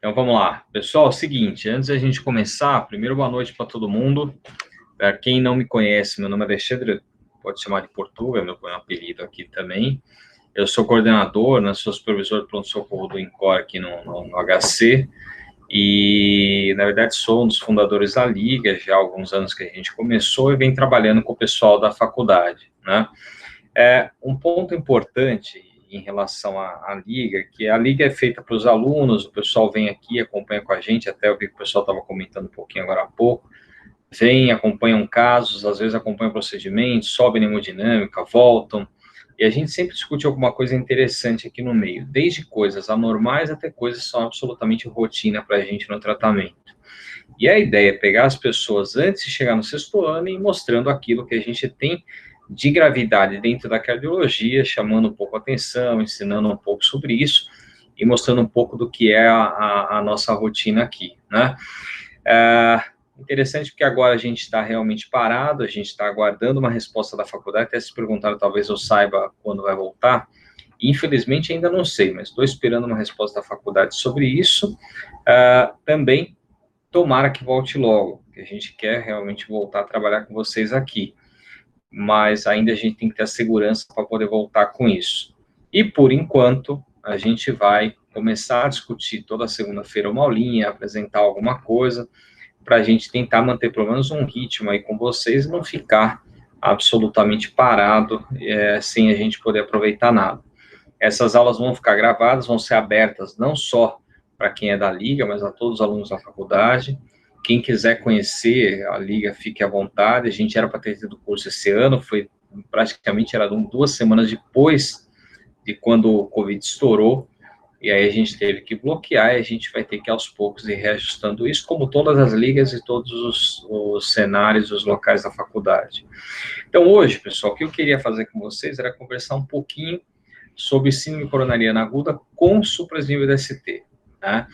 Então vamos lá. Pessoal, é o seguinte, antes da gente começar, primeiro boa noite para todo mundo. Para quem não me conhece, meu nome é Alexandre, pode chamar de Portuga, meu apelido aqui também. Eu sou coordenador, né, sou supervisor de pronto-socorro do INCOR aqui no HC, e na verdade sou um dos fundadores da Liga, já há alguns anos que a gente começou e vem trabalhando com o pessoal da faculdade, né? Um ponto importante em relação à Liga, que a Liga é feita para os alunos, o pessoal vem aqui, acompanha com a gente, até eu vi que o pessoal estava comentando um pouquinho agora há pouco, vem, acompanham casos, às vezes acompanham procedimentos, sobem em hemodinâmica, voltam, e a gente sempre discute alguma coisa interessante aqui no meio, desde coisas anormais até coisas que são absolutamente rotina para a gente no tratamento. E a ideia é pegar as pessoas antes de chegar no sexto ano e mostrando aquilo que a gente tem de gravidade dentro da cardiologia, chamando um pouco a atenção, ensinando um pouco sobre isso e mostrando um pouco do que é a nossa rotina aqui, né? Interessante porque agora a gente está realmente parado, a gente está aguardando uma resposta da faculdade, até se perguntaram, talvez eu saiba quando vai voltar. Infelizmente ainda não sei, mas estou esperando uma resposta da faculdade sobre isso. Também, tomara que volte logo, que a gente quer realmente voltar a trabalhar com vocês aqui, mas ainda a gente tem que ter a segurança para poder voltar com isso. E, por enquanto, a gente vai começar a discutir toda segunda-feira uma aulinha, apresentar alguma coisa, para a gente tentar manter pelo menos um ritmo aí com vocês e não ficar absolutamente parado, sem a gente poder aproveitar nada. Essas aulas vão ficar gravadas, vão ser abertas não só para quem é da Liga, mas a todos os alunos da faculdade. Quem quiser conhecer a Liga, fique à vontade. A gente era para ter tido curso esse ano, foi praticamente era 2 semanas depois de quando o Covid estourou, e aí a gente teve que bloquear, e a gente vai ter que aos poucos ir reajustando isso, como todas as ligas e todos os cenários, os locais da faculdade. Então hoje, pessoal, o que eu queria fazer com vocês era conversar um pouquinho sobre síndrome coronariana aguda com supranível DST, né?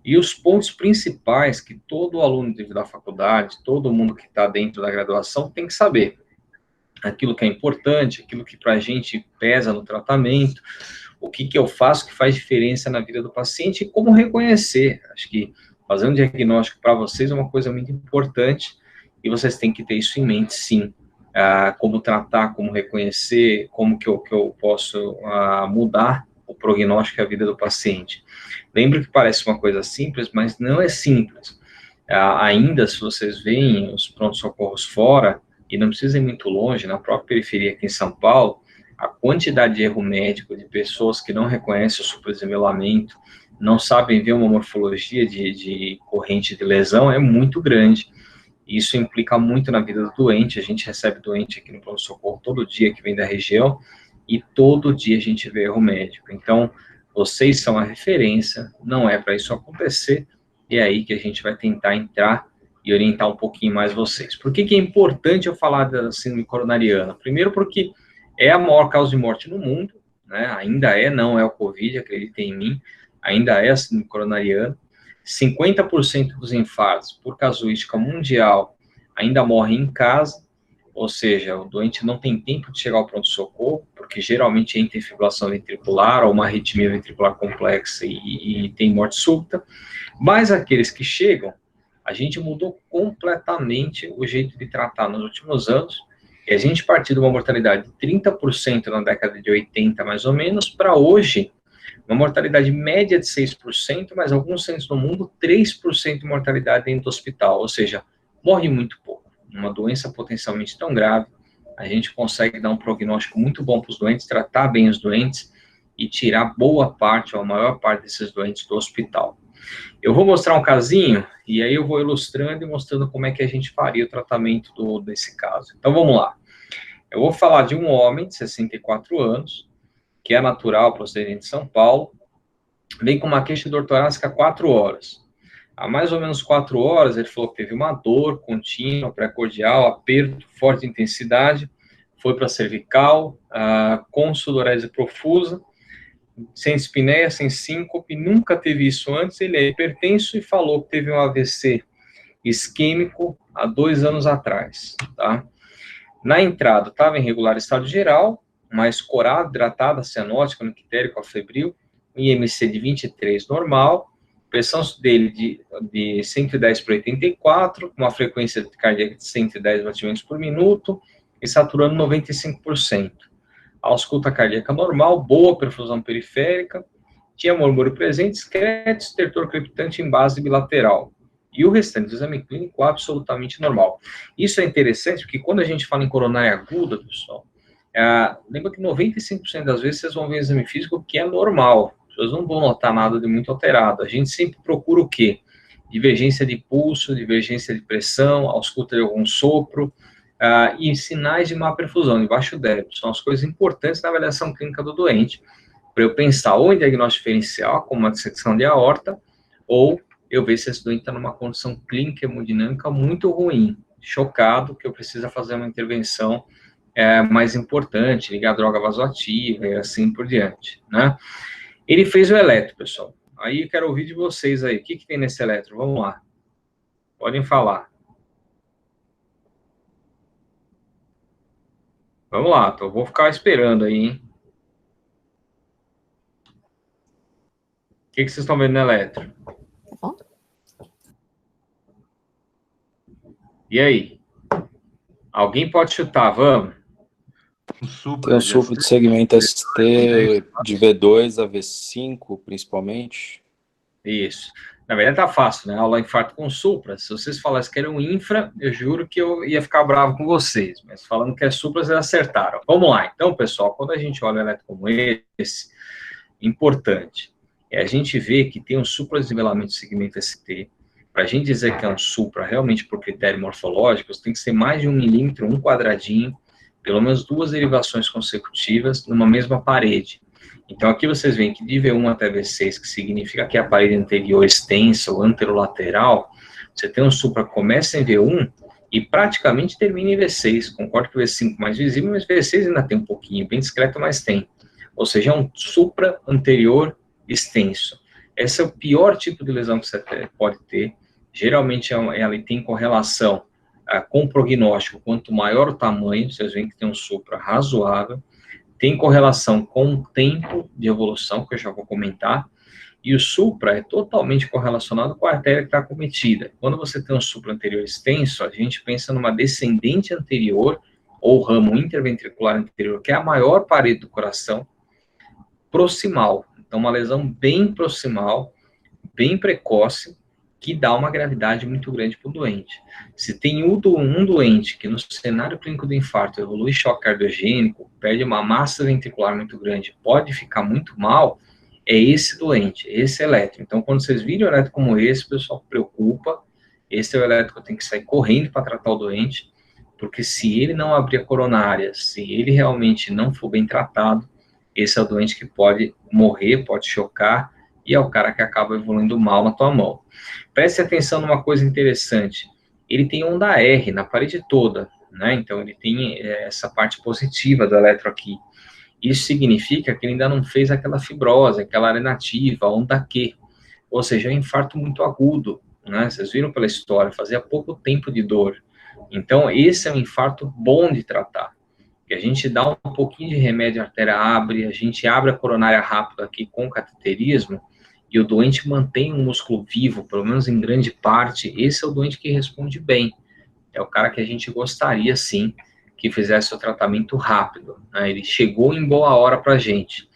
E os pontos principais que todo aluno da faculdade, todo mundo que está dentro da graduação tem que saber. Aquilo que é importante, aquilo que para a gente pesa no tratamento, o que eu faço que faz diferença na vida do paciente e como reconhecer. Acho que fazer um diagnóstico para vocês é uma coisa muito importante e vocês têm que ter isso em mente, sim. Como tratar, como reconhecer, como que eu posso mudar o prognóstico e a vida do paciente. Lembro que parece uma coisa simples, mas não é simples. Ainda, se vocês veem os pronto-socorros fora, e não precisa ir muito longe, na própria periferia aqui em São Paulo, a quantidade de erro médico de pessoas que não reconhecem o supraesvelamento, não sabem ver uma morfologia de corrente de lesão é muito grande. Isso implica muito na vida do doente. A gente recebe doente aqui no pronto-socorro todo dia que vem da região e todo dia a gente vê erro médico. Então, vocês são a referência, não é para isso acontecer, e é aí que a gente vai tentar entrar e orientar um pouquinho mais vocês. Por que é importante eu falar da síndrome coronariana? Primeiro porque é a maior causa de morte no mundo, né? Ainda é, não é o Covid, acreditem em mim, ainda é a síndrome coronariana. 50% dos infartos, por casuística mundial, ainda morrem em casa, ou seja, o doente não tem tempo de chegar ao pronto-socorro, porque geralmente entra em fibrilação ventricular ou uma arritmia ventricular complexa e tem morte súbita. Mas aqueles que chegam, a gente mudou completamente o jeito de tratar nos últimos anos, e a gente partiu de uma mortalidade de 30% na década de 80, mais ou menos, para hoje, uma mortalidade média de 6%, mas alguns centros no mundo, 3% de mortalidade dentro do hospital, ou seja, morre muito pouco. Uma doença potencialmente tão grave, a gente consegue dar um prognóstico muito bom para os doentes, tratar bem os doentes e tirar boa parte, ou a maior parte desses doentes do hospital. Eu vou mostrar um casinho, e aí eu vou ilustrando e mostrando como é que a gente faria o tratamento desse caso. Então, vamos lá. Eu vou falar de um homem de 64 anos, que é natural, procedente de São Paulo, vem com uma queixa de dor torácica há 4 horas. Há mais ou menos 4 horas, ele falou que teve uma dor contínua, pré-cordial, aperto, forte intensidade, foi para a cervical, com sudorese profusa, sem espinéia, sem síncope, nunca teve isso antes, ele é hipertenso e falou que teve um AVC isquêmico há 2 anos atrás, tá? Na entrada, estava em regular estado geral, mais corado, hidratada, cianótica, no ictérico, afebril, IMC de 23 normal, pressão dele de 110 para 84, com uma frequência cardíaca de 110 batimentos por minuto, e saturando 95%. A ausculta cardíaca normal, boa perfusão periférica, tinha murmúrio presente, discreto, estertor crepitante em base bilateral. E o restante do exame clínico absolutamente normal. Isso é interessante, porque quando a gente fala em coronária aguda, pessoal, lembra que 95% das vezes vocês vão ver um exame físico que é normal. Vocês não vão notar nada de muito alterado. A gente sempre procura o quê? Divergência de pulso, divergência de pressão, ausculta de algum sopro, e sinais de má perfusão, de baixo débito. São as coisas importantes na avaliação clínica do doente, para eu pensar ou em diagnóstico diferencial, como uma dissecção de aorta, ou eu ver se esse doente está numa condição clínica hemodinâmica muito ruim, chocado, que eu preciso fazer uma intervenção mais importante, ligar droga vasoativa e assim por diante, né? Ele fez o eletro, pessoal. Aí eu quero ouvir de vocês aí, o que tem nesse eletro? Vamos lá. Podem falar. Vamos lá, então vou ficar esperando aí, hein? O que vocês estão vendo no eletro? Tá bom? E aí? Alguém pode chutar, vamos? Tem um supra de segmento ST de V2 a V5, principalmente. Isso. Na verdade tá fácil, né? Aula infarto com supra. Se vocês falassem que era um infra, eu juro que eu ia ficar bravo com vocês. Mas falando que é supra, vocês acertaram. Vamos lá. Então, pessoal, quando a gente olha um eletro como esse, importante é a gente ver que tem um supradesenvelamento do segmento ST. Para a gente dizer que é um supra, realmente por critério morfológico, tem que ser mais de 1 milímetro, um quadradinho, pelo menos 2 derivações consecutivas numa mesma parede. Então, aqui vocês veem que de V1 até V6, que significa que é a parede anterior extensa ou anterolateral, você tem um supra que começa em V1 e praticamente termina em V6. Concordo que o V5 é mais visível, mas V6 ainda tem um pouquinho, bem discreto, mas tem. Ou seja, é um supra anterior extenso. Esse é o pior tipo de lesão que você pode ter. Geralmente, ela tem correlação com o prognóstico. Quanto maior o tamanho, vocês veem que tem um supra razoável, tem correlação com o tempo de evolução, que eu já vou comentar, e o supra é totalmente correlacionado com a artéria que está acometida. Quando você tem um supra anterior extenso, a gente pensa numa descendente anterior, ou ramo interventricular anterior, que é a maior parede do coração, proximal. Então, uma lesão bem proximal, bem precoce, que dá uma gravidade muito grande para o doente. Se tem um doente que no cenário clínico do infarto evolui choque cardiogênico, perde uma massa ventricular muito grande, pode ficar muito mal, é esse doente, esse eletro. Então, quando vocês virem um eletro como esse, o pessoal preocupa, esse é o eletro que eu tenho que sair correndo para tratar o doente, porque se ele não abrir a coronária, se ele realmente não for bem tratado, esse é o doente que pode morrer, pode chocar, e é o cara que acaba evoluindo mal na tua mão. Preste atenção numa coisa interessante. Ele tem onda R na parede toda, né? Então, ele tem essa parte positiva do eletro aqui. Isso significa que ele ainda não fez aquela fibrose, aquela área nativa, onda Q. Ou seja, é um infarto muito agudo, né? Vocês viram pela história, fazia pouco tempo de dor. Então, esse é um infarto bom de tratar. E a gente dá um pouquinho de remédio, a artéria abre, a gente abre a coronária rápido aqui com cateterismo, e o doente mantém o músculo vivo, pelo menos em grande parte. Esse é o doente que responde bem. É o cara que a gente gostaria, sim, que fizesse o tratamento rápido, né? Ele chegou em boa hora para a gente.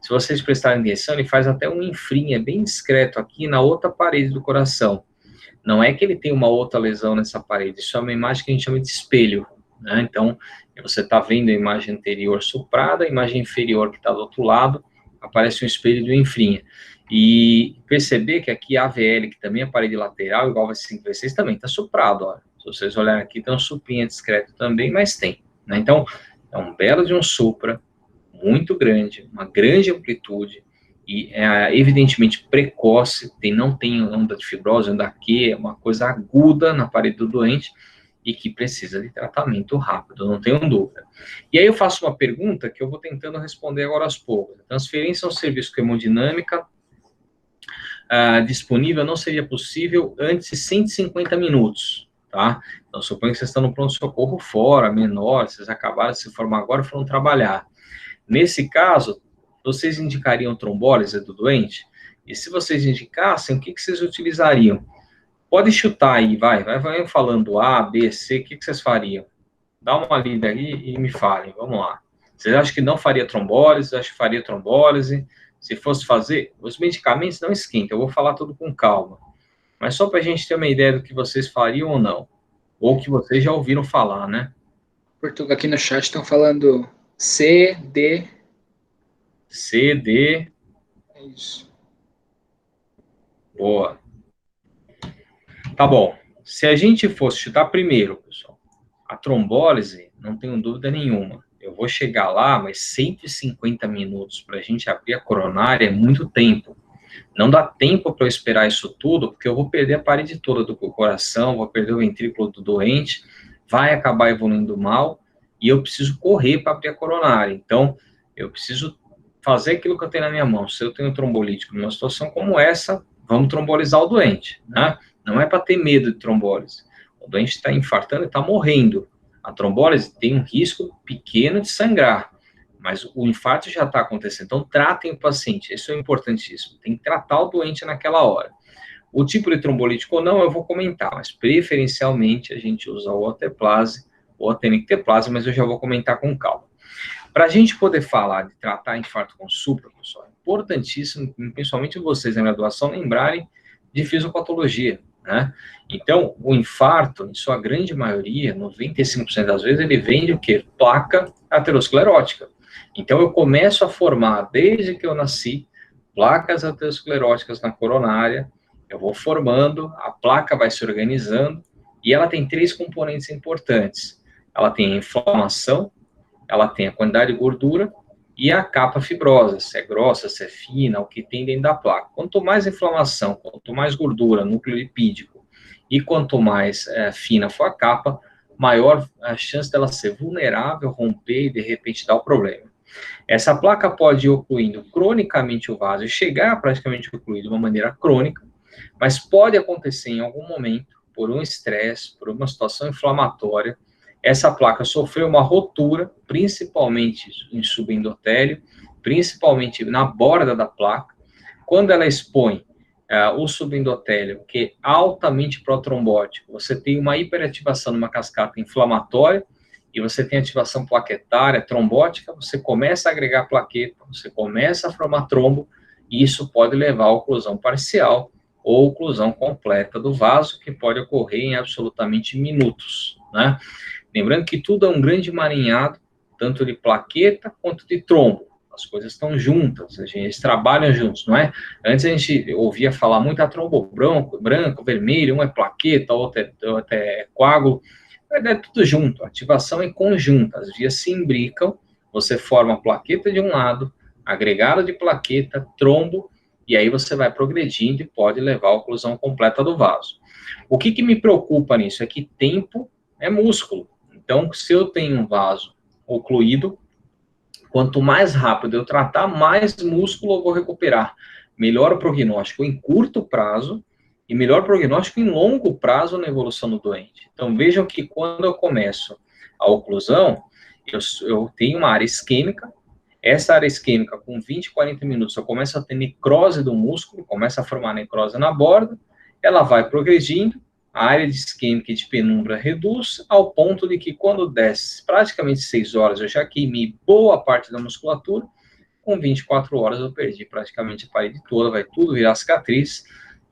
Se vocês prestarem atenção, ele faz até um infrinha bem discreto aqui na outra parede do coração. Não é que ele tem uma outra lesão nessa parede, isso é uma imagem que a gente chama de espelho, né? Então, você está vendo a imagem anterior soprada, a imagem inferior que está do outro lado, aparece um espelho do infrinha. E perceber que aqui a AVL, que também é a parede lateral, igual vai 5 V6, também está soprado, ó. Se vocês olharem aqui, tem um supinha discreto também, mas tem, né? Então, é um belo de um supra, muito grande, uma grande amplitude, e é evidentemente precoce, não tem onda de fibrose, onda Q, é uma coisa aguda na parede do doente, e que precisa de tratamento rápido, não tenho dúvida. E aí eu faço uma pergunta que eu vou tentando responder agora aos poucos. Transferência ao serviço com hemodinâmica disponível não seria possível antes de 150 minutos, tá? Então, suponho que vocês estão no pronto-socorro fora, menor, vocês acabaram de se formar agora e foram trabalhar. Nesse caso, vocês indicariam trombólise do doente? E se vocês indicassem, o que vocês utilizariam? Pode chutar aí, vai falando A, B, C, o que vocês fariam? Dá uma lida aí e me falem, vamos lá. Vocês acham que não faria trombólise? Acham que faria trombólise? Se fosse fazer, os medicamentos não esquentam, eu vou falar tudo com calma. Mas só para a gente ter uma ideia do que vocês fariam ou não. Ou que vocês já ouviram falar, né? Portugal, aqui no chat estão falando C, D. C, D. É isso. Boa. Tá bom. Se a gente fosse chutar primeiro, pessoal, a trombólise, não tenho dúvida nenhuma. Eu vou chegar lá, mas 150 minutos para a gente abrir a coronária é muito tempo. Não dá tempo para eu esperar isso tudo, porque eu vou perder a parede toda do coração, vou perder o ventrículo do doente, vai acabar evoluindo mal, e eu preciso correr para abrir a coronária. Então, eu preciso fazer aquilo que eu tenho na minha mão. Se eu tenho trombolítico numa situação como essa, vamos trombolizar o doente, né? Não é para ter medo de trombólise. O doente está infartando e está morrendo. A trombólise tem um risco pequeno de sangrar, mas o infarto já está acontecendo. Então, tratem o paciente. Isso é importantíssimo. Tem que tratar o doente naquela hora. O tipo de trombolítico ou não, eu vou comentar, mas preferencialmente a gente usa o oteplase ou a tenecteplase, mas eu já vou comentar com calma. Para a gente poder falar de tratar infarto com supra, pessoal, é importantíssimo, principalmente vocês na graduação, lembrarem de fisiopatologia, né? Então, o infarto, em sua grande maioria, 95% das vezes, ele vem de o quê? Placa aterosclerótica. Então, eu começo a formar, desde que eu nasci, placas ateroscleróticas na coronária, eu vou formando, a placa vai se organizando, e ela tem 3 componentes importantes. Ela tem a inflamação, ela tem a quantidade de gordura e a capa fibrosa, se é grossa, se é fina, o que tem dentro da placa. Quanto mais inflamação, quanto mais gordura, núcleo lipídico, e quanto mais fina for a capa, maior a chance dela ser vulnerável, romper e, de repente, dar o problema. Essa placa pode ir ocluindo cronicamente o vaso e chegar a praticamente ocluir de uma maneira crônica, mas pode acontecer em algum momento, por um estresse, por uma situação inflamatória, essa placa sofreu uma rotura, principalmente em subendotélio, principalmente na borda da placa. Quando ela expõe o subendotélio, que é altamente protrombótico, você tem uma hiperativação numa cascata inflamatória, e você tem ativação plaquetária, trombótica, você começa a agregar plaqueta, você começa a formar trombo, e isso pode levar à oclusão parcial ou oclusão completa do vaso, que pode ocorrer em absolutamente minutos, né? Lembrando que tudo é um grande emaranhado, tanto de plaqueta quanto de trombo. As coisas estão juntas, eles trabalham juntos, não é? Antes a gente ouvia falar muito a trombo branco, vermelho, um é plaqueta, outro é coágulo. É tudo junto, a ativação é conjunta, as vias se imbricam, você forma a plaqueta de um lado, agregado de plaqueta, trombo, e aí você vai progredindo e pode levar à oclusão completa do vaso. O que me preocupa nisso é que tempo é músculo. Então, se eu tenho um vaso ocluído, quanto mais rápido eu tratar, mais músculo eu vou recuperar. Melhor o prognóstico em curto prazo e melhor prognóstico em longo prazo na evolução do doente. Então, vejam que quando eu começo a oclusão, eu tenho uma área isquêmica. Essa área isquêmica, com 20, 40 minutos, eu começo a ter necrose do músculo, começa a formar necrose na borda, ela vai progredindo, a área de isquêmica e de penumbra reduz, ao ponto de que quando desce praticamente 6 horas, eu já queimei boa parte da musculatura, com 24 horas eu perdi praticamente a parede toda, vai tudo virar cicatriz,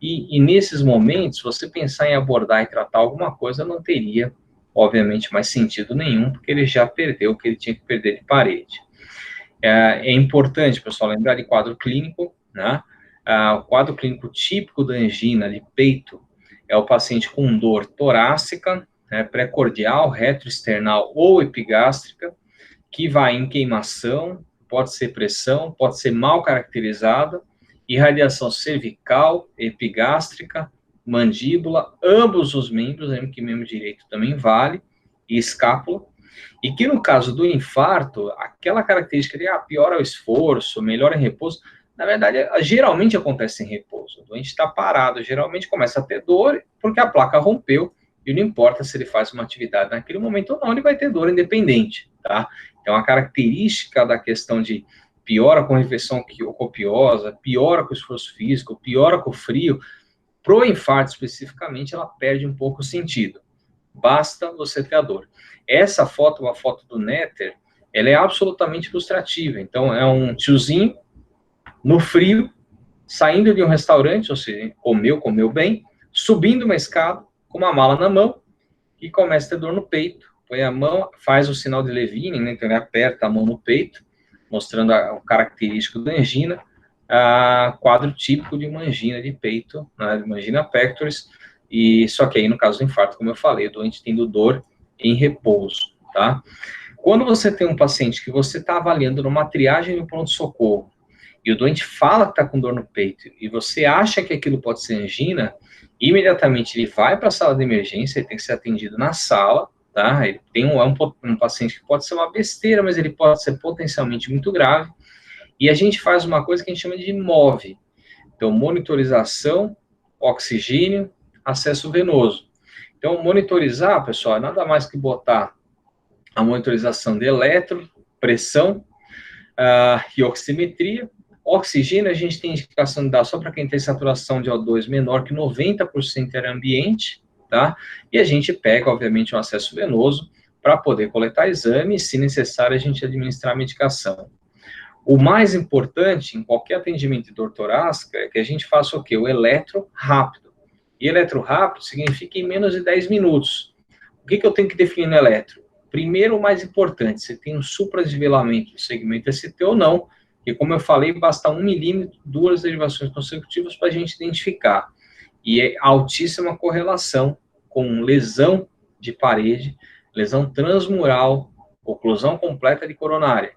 e nesses momentos, você pensar em abordar e tratar alguma coisa não teria, obviamente, mais sentido nenhum, porque ele já perdeu o que ele tinha que perder de parede. É importante, pessoal, lembrar de quadro clínico, né? O quadro clínico típico da angina de peito é o paciente com dor torácica, né, precordial, retroesternal ou epigástrica, que vai em queimação, pode ser pressão, pode ser mal caracterizada, irradiação cervical, epigástrica, mandíbula, ambos os membros, lembra que membro direito também vale, e escápula, e que no caso do infarto, aquela característica de piora o esforço, melhora em repouso, na verdade, geralmente acontece em repouso. O doente está parado, geralmente começa a ter dor, porque a placa rompeu, e não importa se ele faz uma atividade naquele momento ou não, ele vai ter dor independente, tá? Então, a característica da questão de piora com refeição copiosa, piora com esforço físico, piora com frio, pro infarto especificamente, ela perde um pouco o sentido. Basta você ter a dor. Essa foto, uma foto do Netter, ela é absolutamente ilustrativa. Então, é um tiozinho no frio, saindo de um restaurante, ou seja, comeu bem, subindo uma escada, com uma mala na mão, e começa a ter dor no peito. Põe a mão, faz o sinal de Levine, né? Então ele aperta a mão no peito, mostrando o característico da angina, quadro típico de uma angina de peito, né? De uma angina pectoris, e só que aí, no caso do infarto, como eu falei, o doente tendo dor em repouso, tá? Quando você tem um paciente que você está avaliando numa triagem no pronto-socorro, e o doente fala que está com dor no peito, e você acha que aquilo pode ser angina, imediatamente ele vai para a sala de emergência, ele tem que ser atendido na sala, tá? Ele tem um paciente que pode ser uma besteira, mas ele pode ser potencialmente muito grave, e a gente faz uma coisa que a gente chama de MOVE, então monitorização, oxigênio, acesso venoso. Então, monitorizar, pessoal, é nada mais que botar a monitorização de eletro, pressão e oximetria. Oxigênio, a gente tem indicação de dar só para quem tem saturação de O2 menor que 90% era ambiente, tá? E a gente pega, obviamente, um acesso venoso para poder coletar exame e, se necessário, a gente administrar a medicação. O mais importante em qualquer atendimento de dor torácica é que a gente faça o quê? O eletro rápido. E eletro rápido significa em menos de 10 minutos. O que eu tenho que definir no eletro? Primeiro, o mais importante, você tem um supradesvelamento do segmento ST ou não, que, como eu falei, basta 1 milímetro, 2 derivações consecutivas para a gente identificar. E é altíssima correlação com lesão de parede, lesão transmural, oclusão completa de coronária.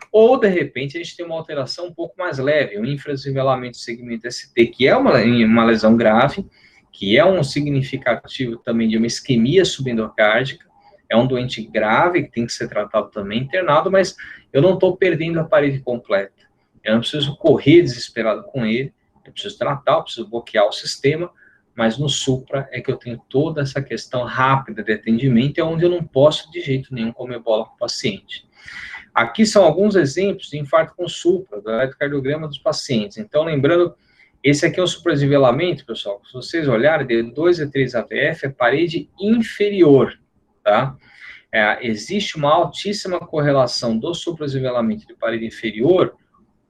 Ou, de repente, a gente tem uma alteração um pouco mais leve, um infradesvelamento do segmento ST, que é uma lesão grave, que é um significativo também de uma isquemia subendocárdica, é um doente grave, que tem que ser tratado também, internado, mas eu não estou perdendo a parede completa. Eu não preciso correr desesperado com ele, eu preciso tratar, eu preciso bloquear o sistema, mas no supra é que eu tenho toda essa questão rápida de atendimento, é onde eu não posso de jeito nenhum comer bola com o paciente. Aqui são alguns exemplos de infarto com supra, do eletrocardiograma dos pacientes. Então, lembrando, esse aqui é o supradesvelamento, pessoal. Se vocês olharem, D2 e 3 AVF é parede inferior, tá? Existe uma altíssima correlação do supradesvelamento de parede inferior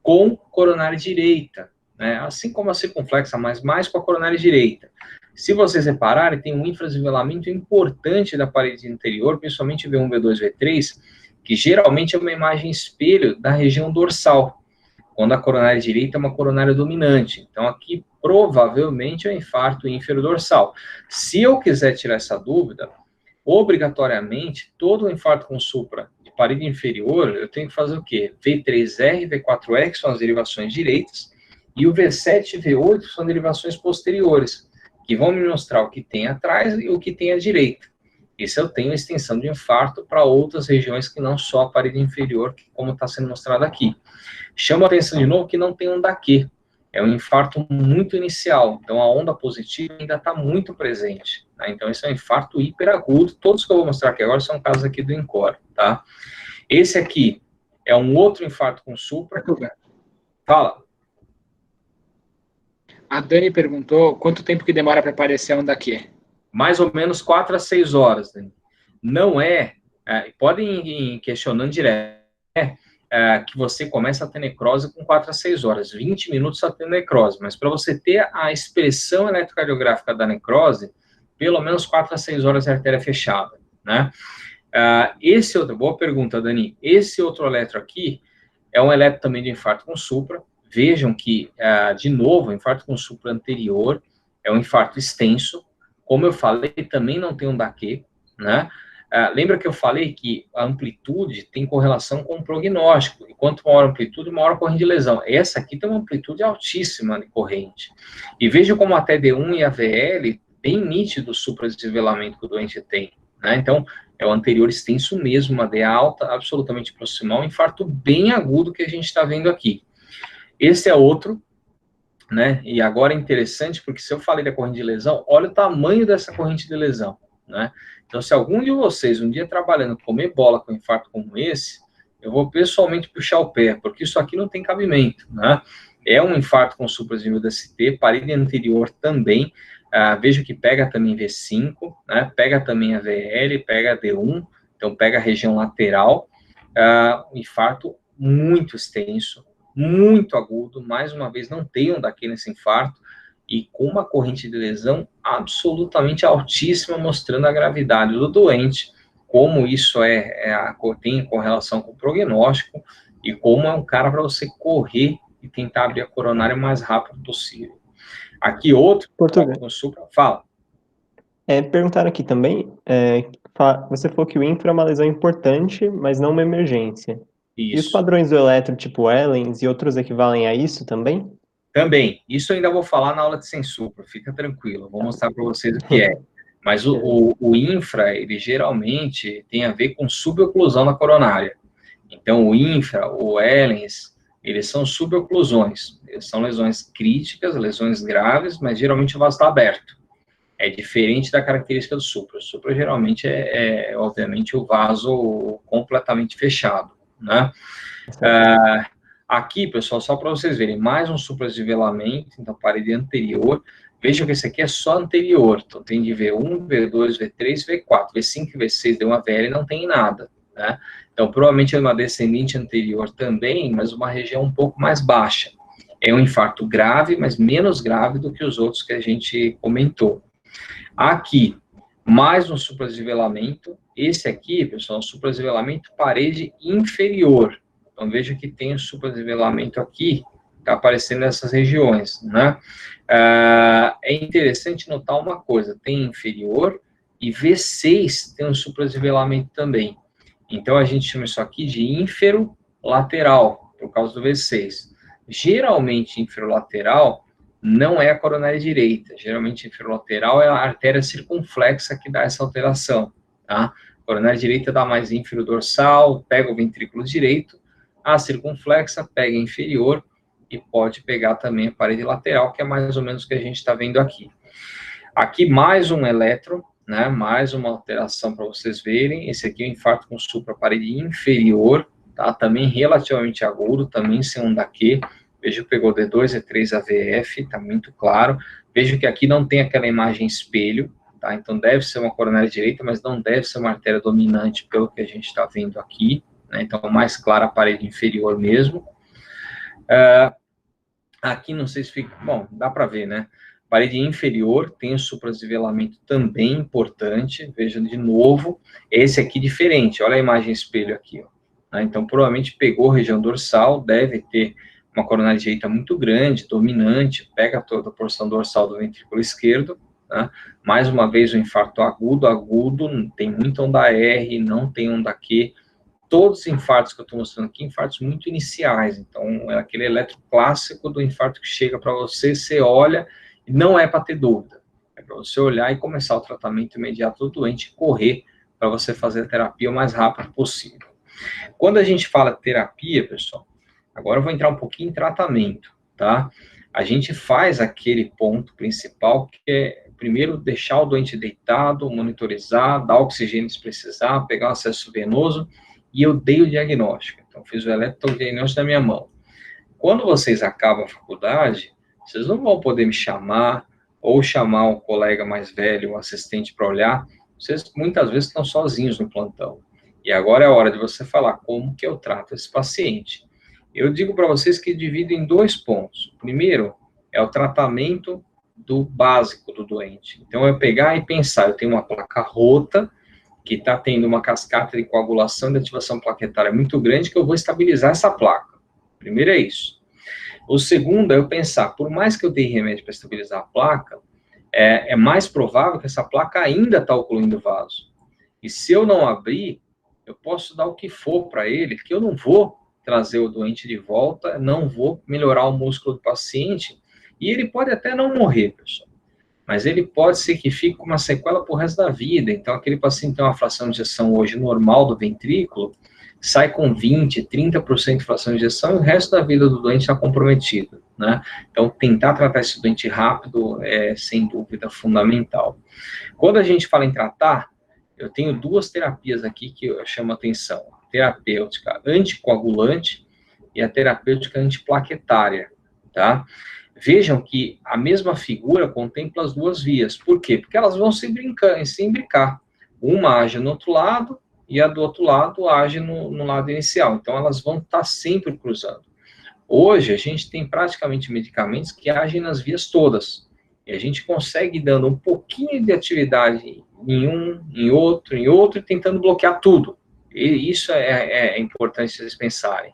com coronária direita, né? Assim como a circunflexa, mas mais com a coronária direita. Se vocês repararem, tem um infradesvelamento importante da parede interior, principalmente V1, V2, V3, que geralmente é uma imagem espelho da região dorsal, quando a coronária direita é uma coronária dominante. Então, aqui, provavelmente, é um infarto ínfero-dorsal. Se eu quiser tirar essa dúvida, obrigatoriamente, todo infarto com supra de parede inferior, eu tenho que fazer o quê? V3R, V4R, que são as derivações direitas, e o V7 e V8 são derivações posteriores, que vão me mostrar o que tem atrás e o que tem à direita. E se eu tenho extensão de infarto para outras regiões que não só a parede inferior, como está sendo mostrado aqui. Chama a atenção de novo que não tem onda Q. É um infarto muito inicial, então a onda positiva ainda está muito presente. Tá? Então esse é um infarto hiperagudo. Todos que eu vou mostrar aqui agora são casos aqui do INCOR, tá? Esse aqui é um outro infarto com supra. Fala. A Dani perguntou quanto tempo que demora para aparecer a onda Q. Mais ou menos 4 a 6 horas. Né? Não podem ir questionando direto, que você começa a ter necrose com 4 a 6 horas, 20 minutos a ter necrose, mas para você ter a expressão eletrocardiográfica da necrose, pelo menos 4 a 6 horas de artéria fechada, né? Boa pergunta, Dani, esse outro eletro aqui é um eletro também de infarto com supra. Vejam que, de novo, o infarto com supra anterior é um infarto extenso. Como eu falei, também não tem um DAQ, né? Lembra que eu falei que a amplitude tem correlação com o prognóstico, e quanto maior a amplitude, maior a corrente de lesão. Essa aqui tem uma amplitude altíssima de corrente. E veja como a TD1 e a VL, bem nítido o supradesvelamento que o doente tem, né? Então, é o anterior extenso mesmo, uma DA alta, absolutamente proximal, um infarto bem agudo que a gente está vendo aqui. Esse é outro, né? E agora é interessante, porque se eu falei da corrente de lesão, olha o tamanho dessa corrente de lesão, né? Então, se algum de vocês, um dia trabalhando, comer bola com infarto como esse, eu vou pessoalmente puxar o pé, porque isso aqui não tem cabimento, né? É um infarto com supranível da ST, parede anterior também, veja que pega também V5, né? Pega também a VL, pega a D1, então pega a região lateral, um infarto muito extenso, muito agudo, mais uma vez não tem um daqui nesse infarto, e com uma corrente de lesão absolutamente altíssima, mostrando a gravidade do doente, como isso tem correlação com o prognóstico, e como é um cara para você correr e tentar abrir a coronária o mais rápido possível. Aqui outro, Portugal. Fala. Perguntaram aqui também, você falou que o infra é uma lesão importante, mas não uma emergência. Isso. E os padrões do eletro, tipo Ellens e outros equivalem a isso também? Também. Isso eu ainda vou falar na aula de Sensupra, fica tranquilo, vou mostrar para vocês o que é. Mas o infra, ele geralmente tem a ver com suboclusão na coronária. Então, o infra, o Ellens, eles são suboclusões. Eles são lesões críticas, lesões graves, mas geralmente o vaso está aberto. É diferente da característica do supra. O supra geralmente obviamente, o vaso completamente fechado, né? Aqui, pessoal, só para vocês verem, mais um supraesnivelamento, então parede anterior. Vejam que esse aqui é só anterior, então tem de V1, V2, V3, V4, V5 e V6 deu uma VL não tem nada, né? Então, provavelmente é uma descendente anterior também, mas uma região um pouco mais baixa. É um infarto grave, mas menos grave do que os outros que a gente comentou. Aqui, mais um supraesnivelamento. Esse aqui, pessoal, é um supraesnivelamento parede inferior. Então, veja que tem um supraesnivelamento aqui, está aparecendo nessas regiões, né? É interessante notar uma coisa, tem inferior e V6 tem um supraesnivelamento também. Então, a gente chama isso aqui de inferolateral, por causa do V6. Geralmente, inferolateral não é a coronária direita. Geralmente, inferolateral é a artéria circunflexa que dá essa alteração, tá? A coronária direita dá mais ínfero-dorsal, pega o ventrículo direito, a circunflexa pega a inferior e pode pegar também a parede lateral, que é mais ou menos o que a gente está vendo aqui. Aqui, mais um eletro, né, mais uma alteração para vocês verem. Esse aqui é o infarto com supra parede inferior, tá? Também relativamente agudo, também sem um daqui. Veja que pegou D2, E3, AVF, tá muito claro. Veja que aqui não tem aquela imagem espelho, tá? Então deve ser uma coronária direita, mas não deve ser uma artéria dominante, pelo que a gente está vendo aqui, né? Então, mais clara a parede inferior mesmo. Aqui, não sei se fica... Bom, dá para ver, né? Parede inferior, tem o supraesnivelamento também importante, vejam de novo, esse aqui diferente, olha a imagem espelho aqui, ó, né? Então, provavelmente pegou região dorsal, deve ter uma coronária direita muito grande, dominante, pega toda a porção dorsal do ventrículo esquerdo, né? Mais uma vez, o infarto agudo, tem muito onda R, não tem onda Q. Todos os infartos que eu estou mostrando aqui, infartos muito iniciais, então é aquele eletro clássico do infarto que chega para você, você olha, e não é para ter dúvida, é para você olhar e começar o tratamento imediato do doente e correr para você fazer a terapia o mais rápido possível. Quando a gente fala terapia, pessoal, agora eu vou entrar um pouquinho em tratamento, tá? A gente faz aquele ponto principal que é, primeiro, deixar o doente deitado, monitorizar, dar oxigênio se precisar, pegar um acesso venoso, e eu dei o diagnóstico. Então, fiz o eletrodiagnóstico na minha mão. Quando vocês acabam a faculdade, vocês não vão poder me chamar, ou chamar um colega mais velho, um assistente para olhar, vocês muitas vezes estão sozinhos no plantão. E agora é a hora de você falar como que eu trato esse paciente. Eu digo para vocês que divido em dois pontos. O primeiro é o tratamento do básico do doente. Então, eu pegar e pensar, eu tenho uma placa rota, que está tendo uma cascata de coagulação e de ativação plaquetária muito grande, que eu vou estabilizar essa placa. Primeiro é isso. O segundo é eu pensar, por mais que eu dê remédio para estabilizar a placa, é mais provável que essa placa ainda está ocluindo o vaso. E se eu não abrir, eu posso dar o que for para ele, que eu não vou trazer o doente de volta, não vou melhorar o músculo do paciente, e ele pode até não morrer, pessoal. Mas ele pode ser que fique com uma sequela pro resto da vida. Então, aquele paciente tem uma fração de ejeção hoje normal do ventrículo, sai com 20%, 30% de fração de ejeção e o resto da vida do doente está comprometido, né? Então, tentar tratar esse doente rápido é, sem dúvida, fundamental. Quando a gente fala em tratar, eu tenho duas terapias aqui que eu chamo a atenção. terapêutica anticoagulante e a terapêutica antiplaquetária, tá? Vejam que a mesma figura contempla as duas vias. Por quê? Porque elas vão se imbricar. Uma age no outro lado e a do outro lado age no lado inicial. Então, elas vão estar sempre cruzando. Hoje, a gente tem praticamente medicamentos que agem nas vias todas. E a gente consegue ir dando um pouquinho de atividade em um, em outro, e tentando bloquear tudo. E isso é importante vocês pensarem.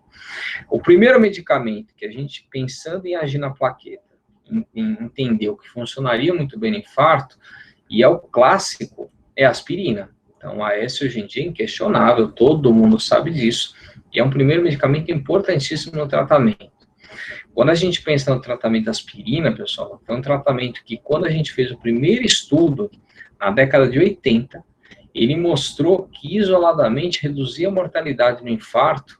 O primeiro medicamento que a gente, pensando em agir na plaqueta, entendeu que funcionaria muito bem no infarto, e é o clássico, é a aspirina. Então, a AS hoje em dia é inquestionável, todo mundo sabe disso, e é um primeiro medicamento importantíssimo no tratamento. Quando a gente pensa no tratamento da aspirina, pessoal, é um tratamento que, quando a gente fez o primeiro estudo, na década de 80, ele mostrou que isoladamente reduzia a mortalidade no infarto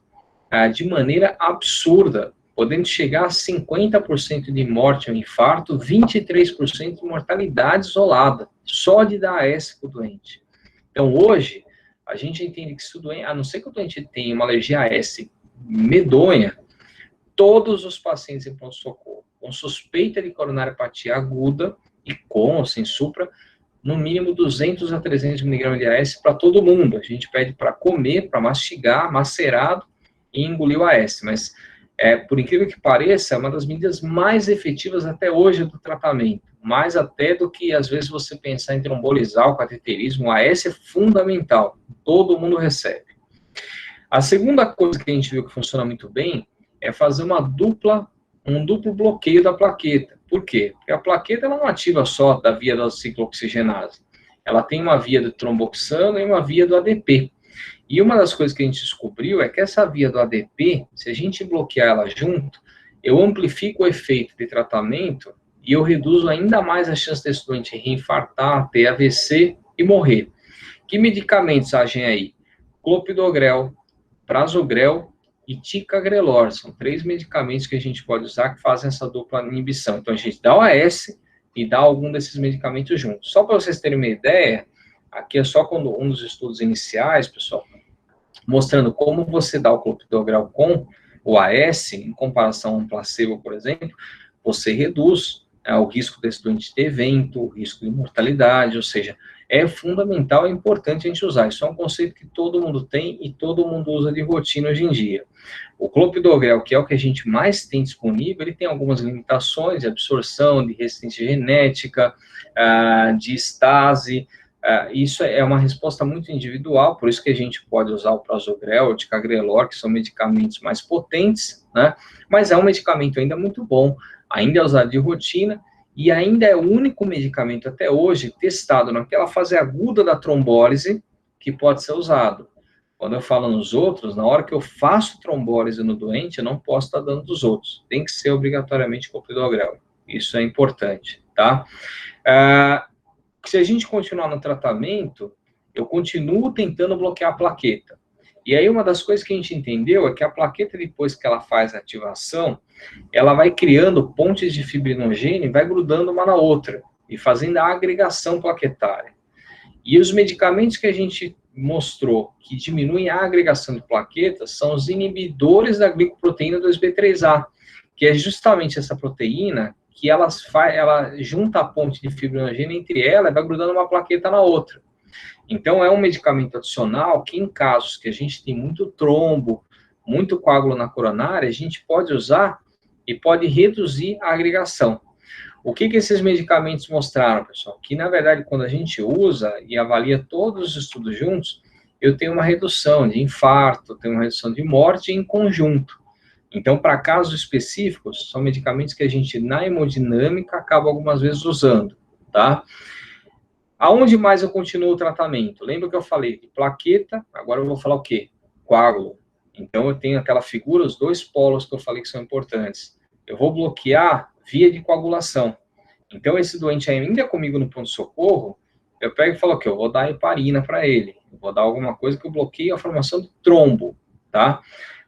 de maneira absurda, podendo chegar a 50% de morte ao infarto, 23% de mortalidade isolada, só de dar AS para o doente. Então, hoje, a gente entende que se o doente, a não ser que o doente tenha uma alergia a AS medonha, todos os pacientes em pronto-socorro com suspeita de coronariopatia aguda, e com ou sem supra, no mínimo 200 a 300 mg de AS para todo mundo. A gente pede para comer, para mastigar, macerado, e engolir o AS, mas, por incrível que pareça, é uma das medidas mais efetivas até hoje do tratamento, mais até do que, às vezes, você pensar em trombolizar o cateterismo. O AS é fundamental, todo mundo recebe. A segunda coisa que a gente viu que funciona muito bem é fazer um duplo bloqueio da plaqueta. Por quê? Porque a plaqueta ela não ativa só da via da ciclooxigenase, ela tem uma via do tromboxano e uma via do ADP. E uma das coisas que a gente descobriu é que essa via do ADP, se a gente bloquear ela junto, eu amplifico o efeito de tratamento e eu reduzo ainda mais a chance desse doente reinfartar, ter AVC e morrer. Que medicamentos agem aí? Clopidogrel, prasugrel e ticagrelor. São 3 medicamentos que a gente pode usar que fazem essa dupla inibição. Então, a gente dá o AS e dá algum desses medicamentos juntos. Só para vocês terem uma ideia, aqui é só quando um dos estudos iniciais, pessoal, mostrando como você dá o clopidogrel com o AS, em comparação a um placebo, por exemplo, você reduz o risco desse doente ter evento, o risco de mortalidade, ou seja, é fundamental, é importante a gente usar. Isso é um conceito que todo mundo tem e todo mundo usa de rotina hoje em dia. O clopidogrel, que é o que a gente mais tem disponível, ele tem algumas limitações de absorção, de resistência genética, de estase. Isso é uma resposta muito individual, por isso que a gente pode usar o prasugrel, o ticagrelor, que são medicamentos mais potentes, né? Mas é um medicamento ainda muito bom, ainda é usado de rotina, e ainda é o único medicamento até hoje testado naquela fase aguda da trombólise que pode ser usado. Quando eu falo nos outros, na hora que eu faço trombólise no doente, eu não posso estar dando dos outros. Tem que ser obrigatoriamente clopidogrel. Isso é importante, tá? Se a gente continuar no tratamento, eu continuo tentando bloquear a plaqueta. E aí uma das coisas que a gente entendeu é que a plaqueta, depois que ela faz a ativação, ela vai criando pontes de fibrinogênio e vai grudando uma na outra, e fazendo a agregação plaquetária. E os medicamentos que a gente mostrou que diminuem a agregação de plaquetas são os inibidores da glicoproteína 2B3A, que é justamente essa proteína que ela junta a ponte de fibrinogênio entre ela e vai grudando uma plaqueta na outra. Então, é um medicamento adicional que, em casos que a gente tem muito trombo, muito coágulo na coronária, a gente pode usar e pode reduzir a agregação. O que esses medicamentos mostraram, pessoal? Que, na verdade, quando a gente usa e avalia todos os estudos juntos, eu tenho uma redução de infarto, tenho uma redução de morte em conjunto. Então, para casos específicos, são medicamentos que a gente, na hemodinâmica, acaba algumas vezes usando, tá? Aonde mais eu continuo o tratamento? Lembra que eu falei de plaqueta, agora eu vou falar o quê? Coágulo. Então, eu tenho aquela figura, os 2 polos que eu falei que são importantes. Eu vou bloquear via de coagulação. Então, esse doente ainda comigo no pronto-socorro, eu pego e falo que eu vou dar heparina para ele. Eu vou dar alguma coisa que eu bloqueie a formação de trombo, tá?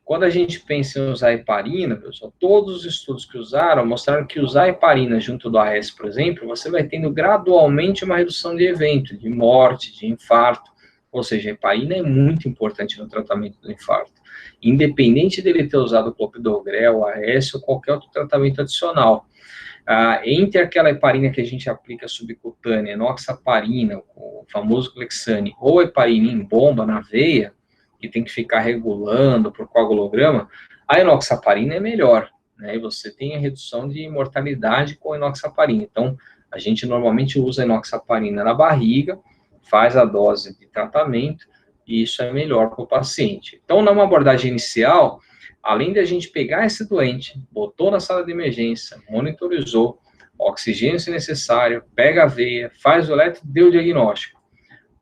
Quando a gente pensa em usar heparina, pessoal, todos os estudos que usaram mostraram que usar heparina junto do AS, por exemplo, você vai tendo gradualmente uma redução de evento, de morte, de infarto. Ou seja, a heparina é muito importante no tratamento do infarto, independente dele ter usado clopidogrel, AS ou qualquer outro tratamento adicional. Entre aquela heparina que a gente aplica subcutânea, enoxaparina, o famoso Clexane, ou heparina em bomba na veia, que tem que ficar regulando por coagulograma, a enoxaparina é melhor, né? E você tem a redução de mortalidade com a enoxaparina. Então, a gente normalmente usa a enoxaparina na barriga, faz a dose de tratamento, e isso é melhor para o paciente. Então, numa abordagem inicial, além de a gente pegar esse doente, botou na sala de emergência, monitorizou, oxigênio se necessário, pega a veia, faz o eletro, deu o diagnóstico.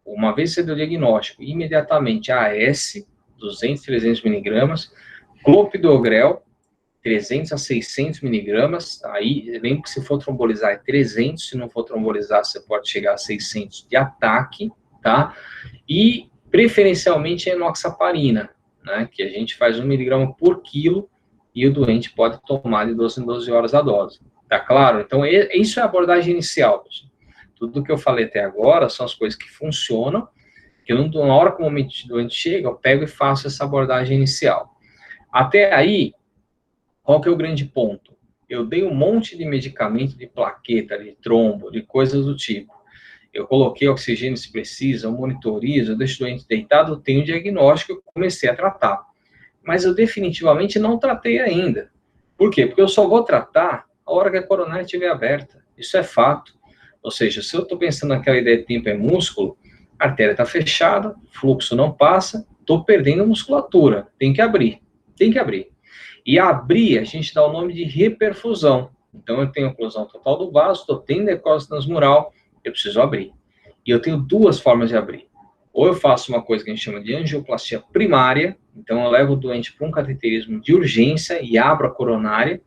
Uma vez que você deu o diagnóstico, imediatamente AS, 200, 300 miligramas, clopidogrel, 300 a 600 miligramas, aí, lembra que se for trombolizar é 300, se não for trombolizar, você pode chegar a 600 de ataque, tá? E, preferencialmente, a enoxaparina, né, que a gente faz 1 miligrama por quilo, e o doente pode tomar de 12 em 12 horas a dose, tá claro? Então, isso é a abordagem inicial, pessoal. Tudo que eu falei até agora são as coisas que funcionam, que eu, na hora que o momento do doente chega, eu pego e faço essa abordagem inicial. Até aí, qual que é o grande ponto? Eu dei um monte de medicamento, de plaqueta, de trombo, de coisas do tipo. Eu coloquei oxigênio se precisa, eu monitorizo, eu deixo o doente deitado, eu tenho diagnóstico, eu comecei a tratar. Mas eu definitivamente não tratei ainda. Por quê? Porque eu só vou tratar a hora que a coronária estiver aberta. Isso é fato. Ou seja, se eu estou pensando naquela ideia de tempo é músculo, a artéria está fechada, fluxo não passa, estou perdendo musculatura, tem que abrir, tem que abrir. E abrir, a gente dá o nome de reperfusão. Então, eu tenho a oclusão total do vaso, estou tendo necrose transmural, eu preciso abrir. E eu tenho duas formas de abrir. Ou eu faço uma coisa que a gente chama de angioplastia primária, então eu levo o doente para um cateterismo de urgência e abro a coronária,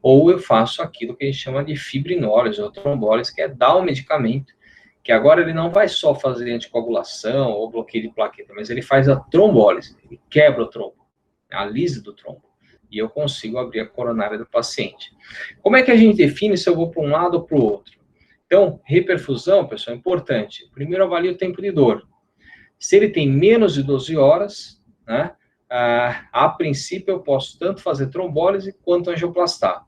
ou eu faço aquilo que a gente chama de fibrinólise ou trombólise, que é dar o medicamento, que agora ele não vai só fazer anticoagulação ou bloqueio de plaqueta, mas ele faz a trombólise, ele quebra o trombo, a lise do trombo, e eu consigo abrir a coronária do paciente. Como é que a gente define se eu vou para um lado ou para o outro? Então, reperfusão, pessoal, é importante. Primeiro, avalia o tempo de dor. Se ele tem menos de 12 horas, né, a princípio eu posso tanto fazer trombólise quanto angioplastar.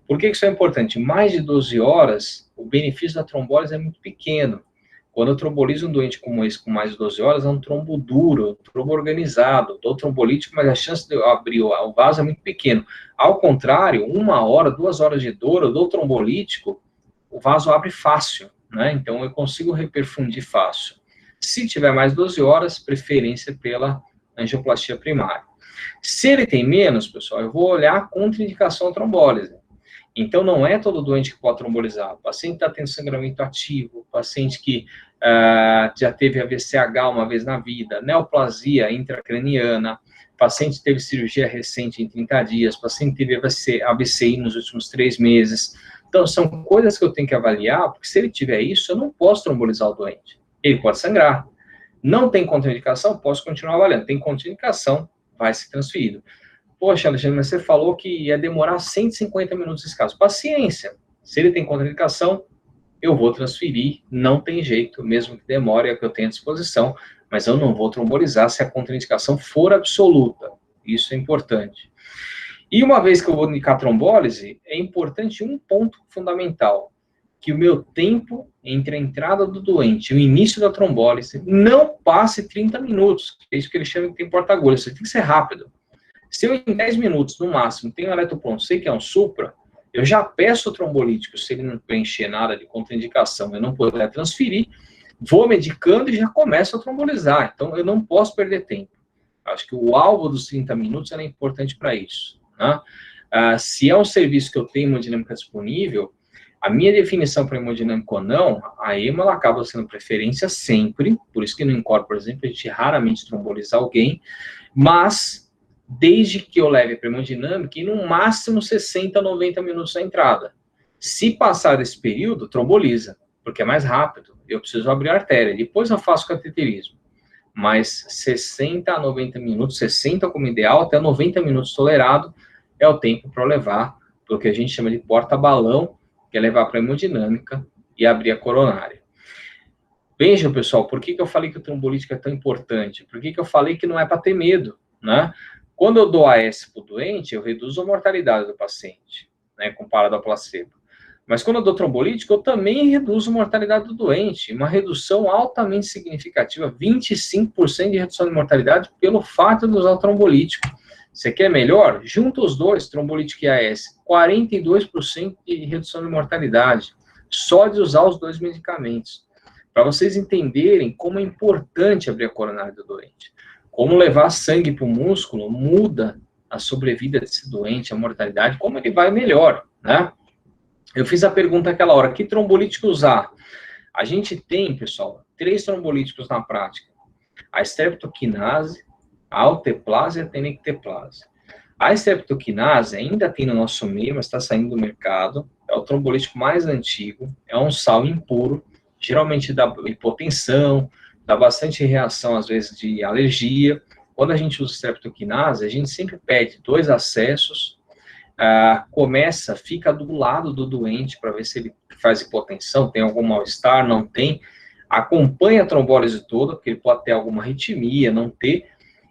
Por que isso é importante? Mais de 12 horas, o benefício da trombólise é muito pequeno. Quando eu trombolizo um doente como esse com mais de 12 horas, é um trombo duro, um trombo organizado, dou trombolítico, mas a chance de eu abrir o vaso é muito pequeno. Ao contrário, 1 hora, 2 horas de dor, eu dou trombolítico, o vaso abre fácil, né? Então eu consigo reperfundir fácil. Se tiver mais de 12 horas, preferência pela angioplastia primária. Se ele tem menos, pessoal, eu vou olhar a contraindicação à trombólise. Então, não é todo doente que pode trombolizar. O paciente está tendo sangramento ativo, o paciente que já teve AVCH uma vez na vida, neoplasia intracraniana, paciente teve cirurgia recente em 30 dias, paciente teve AVCI nos últimos 3 meses. Então, são coisas que eu tenho que avaliar, porque se ele tiver isso, eu não posso trombolizar o doente. Ele pode sangrar. Não tem contraindicação, posso continuar avaliando. Tem contraindicação, vai ser transferido. Poxa, Alexandre, mas você falou que ia demorar 150 minutos esse caso. Paciência. Se ele tem contraindicação, eu vou transferir, não tem jeito, mesmo que demore, é o que eu tenho à disposição, mas eu não vou trombolizar se a contraindicação for absoluta. Isso é importante. E uma vez que eu vou indicar trombólise, é importante um ponto fundamental, que o meu tempo entre a entrada do doente e o início da trombólise não passe 30 minutos, é isso que eles chamam de tempo porta-agulha, isso tem que ser rápido. Se eu em 10 minutos, no máximo, tenho um eletropronto, sei que é um supra, eu já peço o trombolítico, se ele não preencher nada de contraindicação, eu não puder transferir, vou medicando e já começo a trombolizar, então eu não posso perder tempo. Acho que o alvo dos 30 minutos é importante para isso. Né? Se é um serviço que eu tenho hemodinâmica disponível, a minha definição para hemodinâmica ou não, a hemo ela acaba sendo preferência sempre, por isso que no INCOR, por exemplo, a gente raramente tromboliza alguém, mas desde que eu leve para hemodinâmica, e no máximo 60 a 90 minutos na entrada. Se passar desse período, tromboliza, porque é mais rápido, eu preciso abrir a artéria, depois eu faço cateterismo. Mas 60 a 90 minutos, 60 como ideal, até 90 minutos tolerado, é o tempo para levar para o que a gente chama de porta-balão, que é levar para a hemodinâmica e abrir a coronária. Veja, pessoal, por que eu falei que o trombolítico é tão importante? Por que eu falei que não é para ter medo, né? Quando eu dou AS para o doente, eu reduzo a mortalidade do paciente, né, comparado ao placebo. Mas quando eu dou trombolítico, eu também reduzo a mortalidade do doente. Uma redução altamente significativa, 25% de redução de mortalidade pelo fato de usar o trombolítico. Você quer melhor? Junta os dois, trombolítico e AS, 42% de redução de mortalidade, só de usar os dois medicamentos. Para vocês entenderem como é importante abrir a coronária do doente. Como levar sangue para o músculo muda a sobrevida desse doente, a mortalidade, como ele vai melhor, né? Eu fiz a pergunta aquela hora, que trombolítico usar? A gente tem, pessoal, 3 trombolíticos na prática. A streptokinase, a alteplase e a tenecteplase. A streptokinase ainda tem no nosso meio, mas está saindo do mercado. É o trombolítico mais antigo, é um sal impuro, geralmente dá hipotensão, dá bastante reação, às vezes, de alergia. Quando a gente usa streptokinase, a gente sempre pede 2 acessos, fica do lado do doente para ver se ele faz hipotensão, tem algum mal-estar, não tem, acompanha a trombólise toda, porque ele pode ter alguma arritmia, não ter,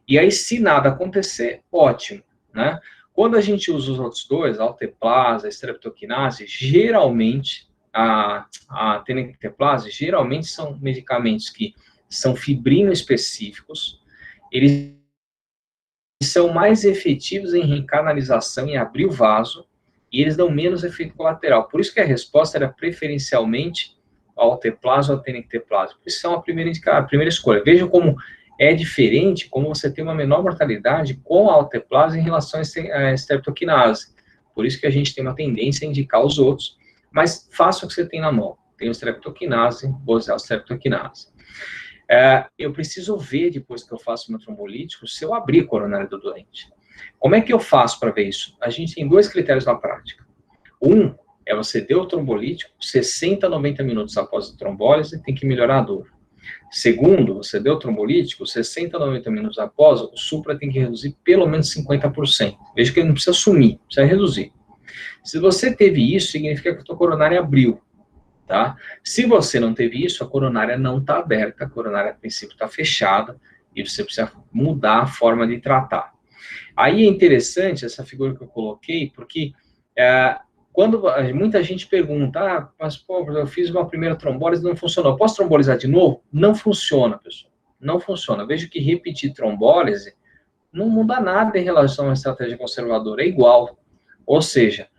e aí se nada acontecer, ótimo, né? Quando a gente usa os outros dois, a alteplase, a streptokinase, geralmente, a tenecteplase, geralmente são medicamentos que são fibrino-específicos, eles são mais efetivos em recanalização, em abrir o vaso, e eles dão menos efeito colateral. Por isso que a resposta era preferencialmente a alteplase ou a tenecteplase. Por isso são a primeira escolha. Vejam como é diferente, como você tem uma menor mortalidade com a alteplase em relação à streptokinase. Por isso que a gente tem uma tendência a indicar os outros, mas faça o que você tem na mão. Tem o streptokinase, vou usar o streptokinase. Eu preciso ver, depois que eu faço meu trombolítico, se eu abrir a coronária do doente. Como é que eu faço para ver isso? A gente tem 2 critérios na prática. Um é você deu o trombolítico, 60 a 90 minutos após a trombólise, tem que melhorar a dor. Segundo, você deu o trombolítico, 60 a 90 minutos após, o supra tem que reduzir pelo menos 50%. Veja que ele não precisa sumir, precisa reduzir. Se você teve isso, significa que a tua coronária abriu. Tá? Se você não teve isso, a coronária não está aberta, a coronária, a princípio, está fechada, e você precisa mudar a forma de tratar. Aí é interessante essa figura que eu coloquei, porque quando muita gente pergunta, mas pô, eu fiz uma primeira trombólise e não funcionou, posso trombolizar de novo? Não funciona, pessoal, não funciona. Veja que repetir trombólise não muda nada em relação à estratégia conservadora, é igual. Ou seja,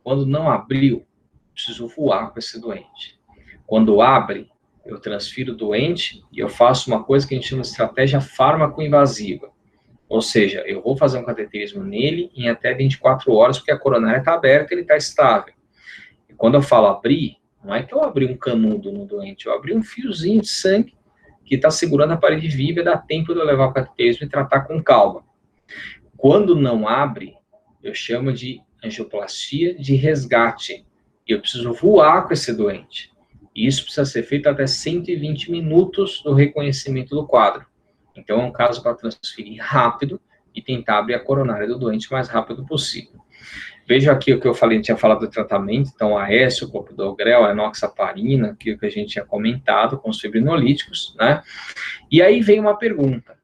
quando não abriu, preciso voar com esse doente. Quando abre, eu transfiro o doente e eu faço uma coisa que a gente chama de estratégia fármaco-invasiva. Ou seja, eu vou fazer um cateterismo nele em até 24 horas, porque a coronária está aberta, ele está estável. E quando eu falo abrir, não é que eu abri um canudo no doente, eu abri um fiozinho de sangue que está segurando a parede viva e dá tempo de eu levar o cateterismo e tratar com calma. Quando não abre, eu chamo de angioplastia de resgate. Eu preciso voar com esse doente. E isso precisa ser feito até 120 minutos do reconhecimento do quadro. Então, é um caso para transferir rápido e tentar abrir a coronária do doente o mais rápido possível. Veja aqui o que eu falei, tinha falado do tratamento, então, a AS, o clopidogrel, a enoxaparina, aquilo que a gente tinha comentado com os fibrinolíticos, né? E aí vem uma pergunta.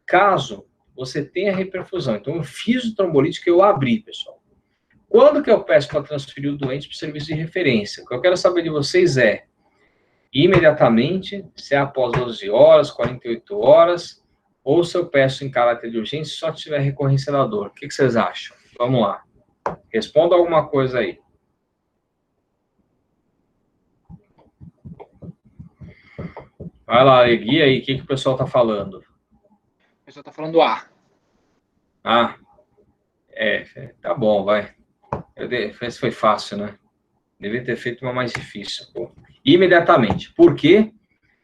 Caso você tenha reperfusão, então eu fiz o trombolítico e eu abri, pessoal. Quando que eu peço para transferir o doente para o serviço de referência? O que eu quero saber de vocês é, imediatamente, se é após 12 horas, 48 horas, ou se eu peço em caráter de urgência só se tiver recorrência da dor. O que vocês acham? Vamos lá. Responda alguma coisa aí. Vai lá, guia aí, o que o pessoal está falando? O pessoal está falando A. Tá bom, vai. Esse foi fácil, né? Devia ter feito uma mais difícil, pô. Imediatamente. Por quê?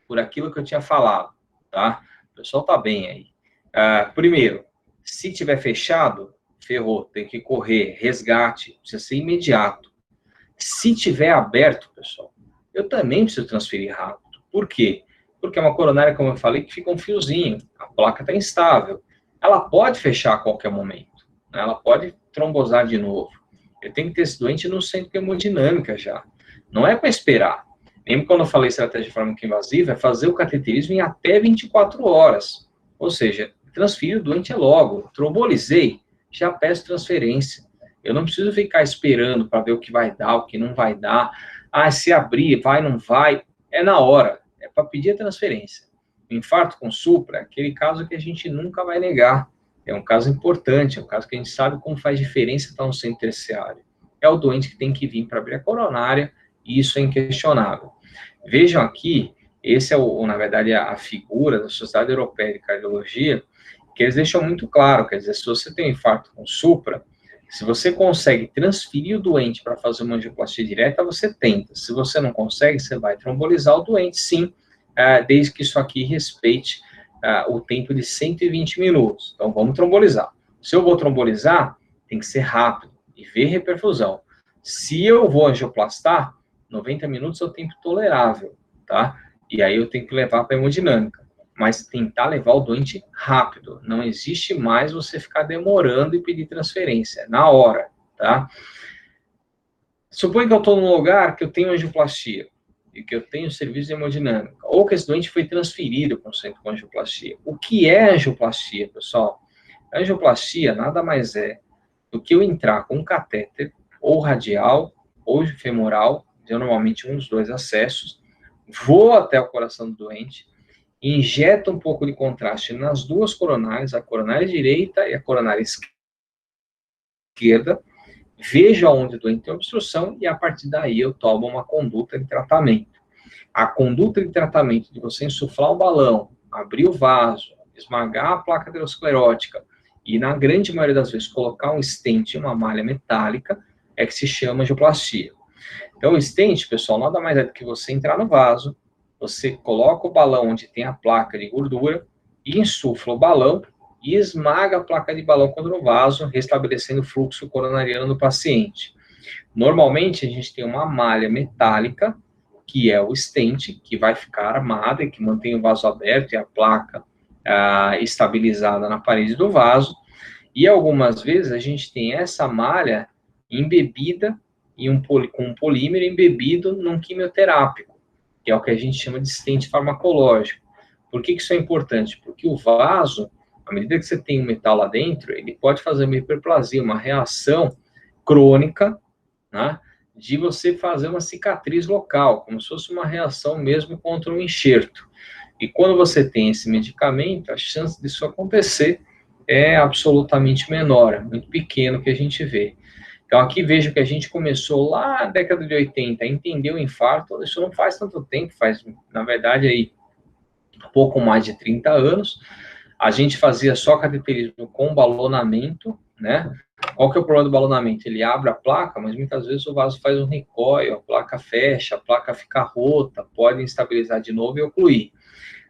Por aquilo que eu tinha falado, tá? O pessoal tá bem aí. Primeiro, se tiver fechado, ferrou, tem que correr, resgate, precisa ser imediato. Se tiver aberto, pessoal, eu também preciso transferir rápido. Por quê? Porque é uma coronária, como eu falei, que fica um fiozinho, a placa está instável. Ela pode fechar a qualquer momento, né? Ela pode trombosar de novo. Eu tenho que ter esse doente no centro de hemodinâmica já. Não é para esperar. Lembra quando eu falei estratégia fármaco-invasiva? É fazer o cateterismo em até 24 horas. Ou seja, transfiro o doente logo. Trombolizei, já peço transferência. Eu não preciso ficar esperando para ver o que vai dar, o que não vai dar. Ah, se abrir, vai, não vai. É na hora. É para pedir a transferência. O infarto com supra é aquele caso que a gente nunca vai negar. É um caso importante, é um caso que a gente sabe como faz diferença estar no centro terciário. É o doente que tem que vir para abrir a coronária, e isso é inquestionável. Vejam aqui, esse é, na verdade, a figura da Sociedade Europeia de Cardiologia, que eles deixam muito claro, quer dizer, se você tem um infarto com supra, se você consegue transferir o doente para fazer uma angioplastia direta, você tenta. Se você não consegue, você vai trombolizar o doente, sim, desde que isso aqui respeite o tempo de 120 minutos. Então, vamos trombolizar. Se eu vou trombolizar, tem que ser rápido e ver reperfusão. Se eu vou angioplastar, 90 minutos é o tempo tolerável, tá? E aí eu tenho que levar para a hemodinâmica. Mas tentar levar o doente rápido. Não existe mais você ficar demorando e pedir transferência. Na hora, tá? Suponha que eu estou num lugar que eu tenho angioplastia e que eu tenho serviço de hemodinâmica, ou que esse doente foi transferido para um centro com angioplastia. O que é angioplastia, pessoal? A angioplastia nada mais é do que eu entrar com um catéter, ou radial, ou femoral, normalmente um dos dois acessos, vou até o coração do doente, injeta um pouco de contraste nas duas coronárias, a coronária direita e a coronária esquerda, vejo aonde o doente tem obstrução e a partir daí eu tomo uma conduta de tratamento. A conduta de tratamento de você insuflar o balão, abrir o vaso, esmagar a placa aterosclerótica e, na grande maioria das vezes, colocar um stent em uma malha metálica é que se chama angioplastia. Então, o stent, pessoal, nada mais é do que você entrar no vaso, você coloca o balão onde tem a placa de gordura e insufla o balão e esmaga a placa de balão contra o vaso, restabelecendo o fluxo coronariano do paciente. Normalmente, a gente tem uma malha metálica, que é o stent, que vai ficar armada e que mantém o vaso aberto e a placa estabilizada na parede do vaso. E algumas vezes a gente tem essa malha embebida com um polímero embebido num quimioterápico, que é o que a gente chama de stent farmacológico. Por que isso é importante? Porque o vaso, à medida que você tem um metal lá dentro, ele pode fazer uma hiperplasia, uma reação crônica, né, de você fazer uma cicatriz local, como se fosse uma reação mesmo contra um enxerto. E quando você tem esse medicamento, a chance disso acontecer é absolutamente menor, é muito pequeno que a gente vê. Então, aqui vejo que a gente começou lá na década de 80 a entender o infarto, isso não faz tanto tempo, faz, na verdade, aí, pouco mais de 30 anos. A gente fazia só cateterismo com balonamento, né? Qual que é o problema do balonamento? Ele abre a placa, mas muitas vezes o vaso faz um recoil, a placa fecha, a placa fica rota, pode instabilizar de novo e ocluir.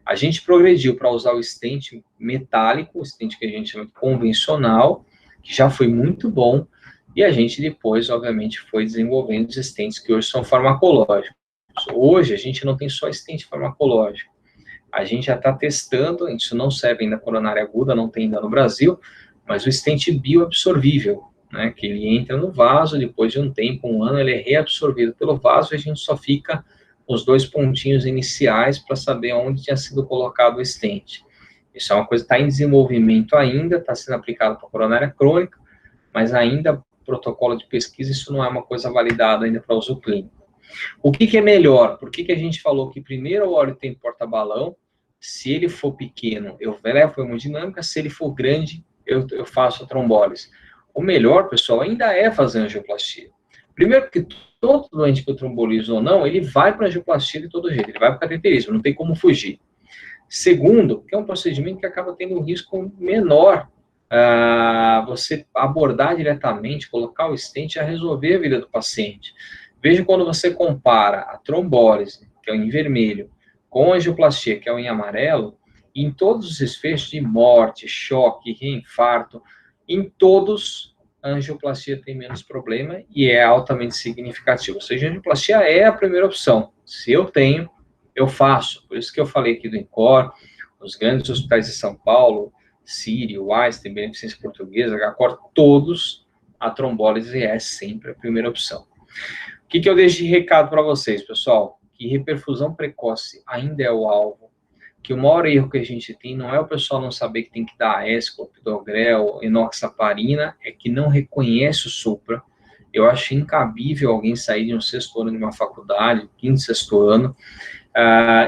A gente progrediu para usar o stent metálico, o stent que a gente chama de convencional, que já foi muito bom, e a gente depois, obviamente, foi desenvolvendo os stents que hoje são farmacológicos. Hoje, a gente não tem só stent farmacológico. A gente já está testando, isso não serve ainda coronária aguda, não tem ainda no Brasil, mas o stent bioabsorvível, né, que ele entra no vaso, depois de um tempo, um ano, ele é reabsorvido pelo vaso e a gente só fica os dois pontinhos iniciais para saber onde tinha sido colocado o stent. Isso é uma coisa que está em desenvolvimento ainda, está sendo aplicado para coronária crônica, mas ainda protocolo de pesquisa, isso não é uma coisa validada ainda para uso clínico. O que é melhor? Por que a gente falou que primeiro o óleo tem porta-balão? Se ele for pequeno, eu levo a hemodinâmica, se ele for grande, eu faço a trombólise. O melhor, pessoal, ainda é fazer angioplastia. Primeiro porque todo doente que eu trombolizo ou não, ele vai para a angioplastia de todo jeito, ele vai para o cateterismo, não tem como fugir. Segundo, que é um procedimento que acaba tendo um risco menor, você abordar diretamente, colocar o stent, a resolver a vida do paciente. Veja quando você compara a trombólise, que é em vermelho, com a angioplastia, que é em amarelo, em todos os desfechos de morte, choque, reinfarto, em todos a angioplastia tem menos problema e é altamente significativo. Ou seja, a angioplastia é a primeira opção. Se eu tenho, eu faço. Por isso que eu falei aqui do INCOR, os grandes hospitais de São Paulo, Sírio, Einstein, Beneficência Portuguesa, HCOR, todos, a trombólise é sempre a primeira opção. O que eu deixo de recado para vocês, pessoal? que reperfusão precoce ainda é o alvo, que o maior erro que a gente tem não é o pessoal não saber que tem que dar AS, clopidogrel, enoxaparina, é que não reconhece o supra. Eu acho incabível alguém sair de um 6º ano de uma faculdade, 5º, 6º ano,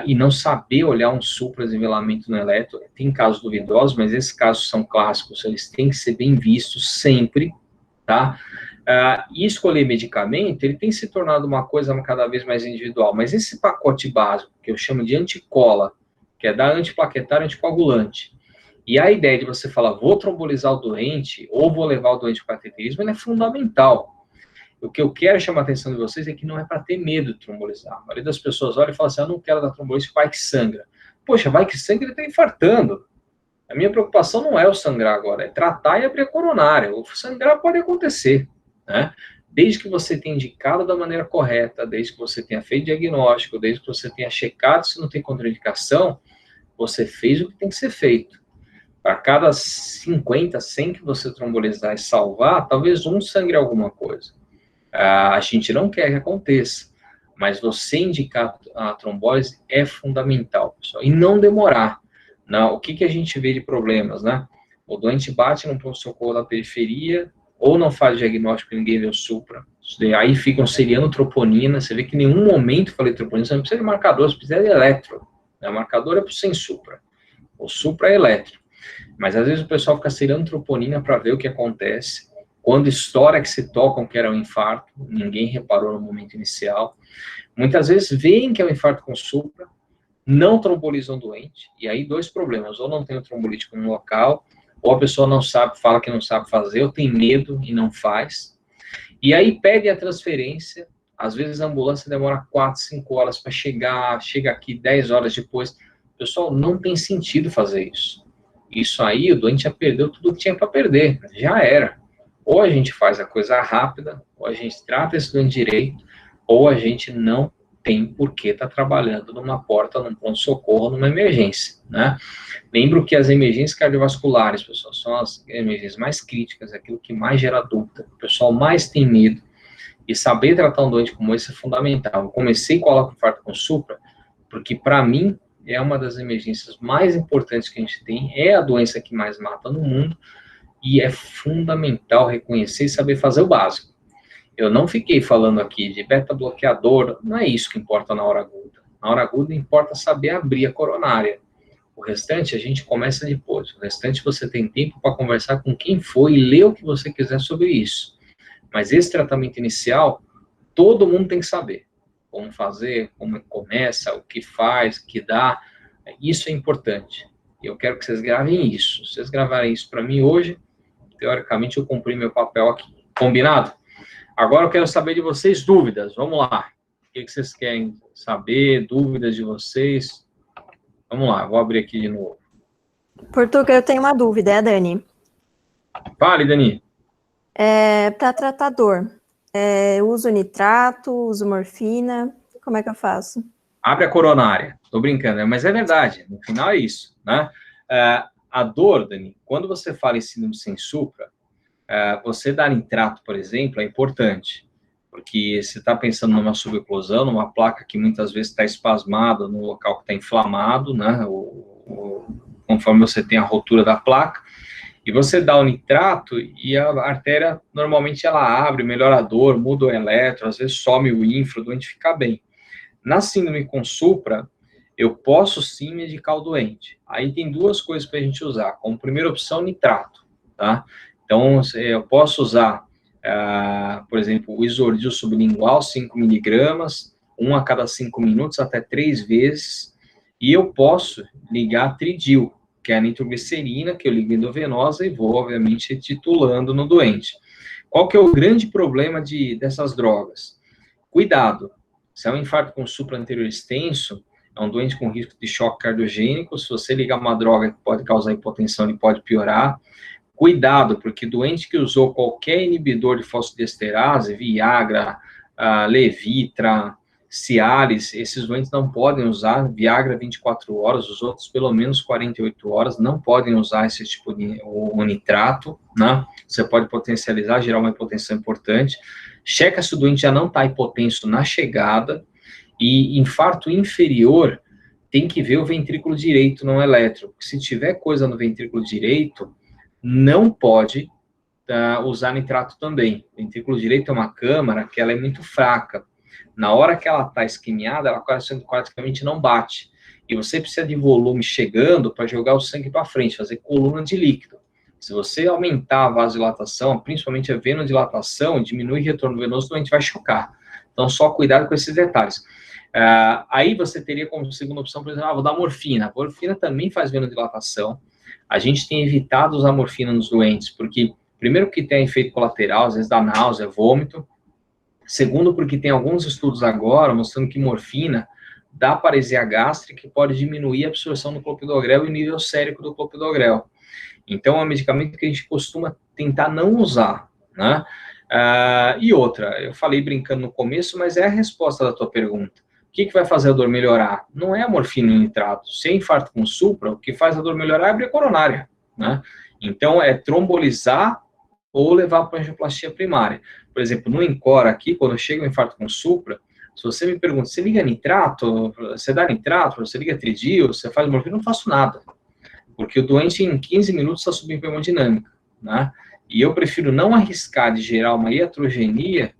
e não saber olhar um supradesenvelamento no eletro. Tem casos duvidosos, mas esses casos são clássicos, eles têm que ser bem vistos sempre, tá? E escolher medicamento, ele tem se tornado uma coisa cada vez mais individual, mas esse pacote básico, que eu chamo de anticola, que é dar antiplaquetário, anticoagulante, e a ideia de você falar, vou trombolizar o doente, ou vou levar o doente para cateterismo, ele é fundamental. O que eu quero chamar a atenção de vocês é que não é para ter medo de trombolizar. A maioria das pessoas olha e fala assim, eu não quero dar trombolise, vai que sangra. Poxa, vai que sangra, ele está infartando. A minha preocupação não é o sangrar agora, é tratar e abrir a coronária. O sangrar pode acontecer, né? Desde que você tenha indicado da maneira correta, desde que você tenha feito diagnóstico, desde que você tenha checado se não tem contraindicação, você fez o que tem que ser feito. Para cada 50, 100 que você trombolizar e salvar, talvez um sangre alguma coisa. A gente não quer que aconteça, mas você indicar a trombose é fundamental, pessoal, e não demorar. Não, o que a gente vê de problemas, né? O doente bate no pronto-socorro da periferia, ou não faz diagnóstico, ninguém vê o supra, aí ficam seriando troponina, você vê que em nenhum momento falei troponina, você não precisa de marcador, você precisa de eletro, né? O marcador é para sem supra, o supra é eletro, mas às vezes o pessoal fica seriando troponina para ver o que acontece, quando estoura que se tocam que era um infarto, ninguém reparou no momento inicial, muitas vezes veem que é um infarto com supra, não trombolizam o doente, e aí 2 problemas, ou não tem o trombolítico no local, ou a pessoa não sabe, fala que não sabe fazer, ou tem medo e não faz, e aí pede a transferência, às vezes a ambulância demora 4, 5 horas para chegar, chega aqui 10 horas depois, pessoal, não tem sentido fazer isso. Isso aí, o doente já perdeu tudo que tinha para perder, já era. Ou a gente faz a coisa rápida, ou a gente trata esse doente direito, ou a gente não tem por que estar trabalhando numa porta, num pronto-socorro, numa emergência, né? Lembro que as emergências cardiovasculares, pessoal, são as emergências mais críticas, aquilo que mais gera dúvida, o pessoal mais tem medo, e saber tratar um doente como esse é fundamental. Eu comecei com o infarto com supra, porque para mim é uma das emergências mais importantes que a gente tem, é a doença que mais mata no mundo, e é fundamental reconhecer e saber fazer o básico. Eu não fiquei falando aqui de beta-bloqueador, não é isso que importa na hora aguda. Na hora aguda importa saber abrir a coronária. O restante a gente começa depois. O restante você tem tempo para conversar com quem for e ler o que você quiser sobre isso. Mas esse tratamento inicial, todo mundo tem que saber. Como fazer, como começa, o que faz, o que dá. Isso é importante. E eu quero que vocês gravem isso. Se vocês gravarem isso para mim hoje, teoricamente eu cumpri meu papel aqui. Combinado? Agora eu quero saber de vocês dúvidas. Vamos lá. O que vocês querem saber? Dúvidas de vocês? Vamos lá, vou abrir aqui de novo. Portuga, eu tenho uma dúvida, é a Dani. Fale, Dani. Para tratar dor, uso nitrato, uso morfina, como é que eu faço? Abre a coronária. Tô brincando, mas é verdade. No final é isso, né? A dor, Dani, quando você fala em síndrome sem supra, você dar nitrato, por exemplo, é importante, porque você está pensando numa suboclusão, numa placa que muitas vezes está espasmada no local que está inflamado, né, conforme você tem a rotura da placa, e você dá o nitrato e a artéria, normalmente ela abre, melhora a dor, muda o eletro, às vezes some o ínfro, o doente fica bem. Na síndrome com supra, eu posso sim medicar o doente. Aí tem 2 coisas para a gente usar, como primeira opção, nitrato, tá? Então, eu posso usar, por exemplo, o isordil sublingual, 5 miligramas, 1 a cada 5 minutos, até 3 vezes, e eu posso ligar tridil, que é a nitroglicerina, que eu ligo endovenosa e vou, obviamente, titulando no doente. Qual que é o grande problema dessas drogas? Cuidado, se é um infarto com supra anterior extenso, é um doente com risco de choque cardiogênico, se você ligar uma droga que pode causar hipotensão, ele pode piorar. Cuidado, porque doente que usou qualquer inibidor de fosfodiesterase, Viagra, Levitra, Cialis, esses doentes não podem usar Viagra 24 horas, os outros pelo menos 48 horas, não podem usar esse tipo de nitrato, né? Você pode potencializar, gerar uma hipotensão importante. Checa se o doente já não está hipotenso na chegada, E infarto inferior tem que ver o ventrículo direito, não eletro. Se tiver coisa no ventrículo direito, não pode usar nitrato também. O ventrículo direito é uma câmara que ela é muito fraca. Na hora que ela está isquemiada, ela praticamente não bate. E você precisa de volume chegando para jogar o sangue para frente, fazer coluna de líquido. Se você aumentar a vasodilatação, principalmente a venodilatação, diminui o retorno venoso, o doente vai chocar. Então, só cuidado com esses detalhes. Aí você teria como segunda opção, por exemplo, vou dar morfina. A morfina também faz venodilatação. A gente tem evitado usar morfina nos doentes, porque, primeiro, que tem efeito colateral, às vezes dá náusea, vômito. Segundo, porque tem alguns estudos agora mostrando que morfina dá paresia gástrica e pode diminuir a absorção do clopidogrel e o nível sérico do clopidogrel. Então, é um medicamento que a gente costuma tentar não usar, né? E outra, eu falei brincando no começo, mas é a resposta da tua pergunta. O que vai fazer a dor melhorar? Não é a morfina e nitrato. Se é infarto com supra, o que faz a dor melhorar é abrir a coronária, né? Então, é trombolizar ou levar para a angioplastia primária. Por exemplo, no INCOR aqui, quando chega um infarto com supra, se você me pergunta, você liga nitrato, você dá nitrato, você liga tridil, você faz morfina, eu não faço nada. Porque o doente, em 15 minutos, está subindo para hemodinâmica, né? E eu prefiro não arriscar de gerar uma iatrogenia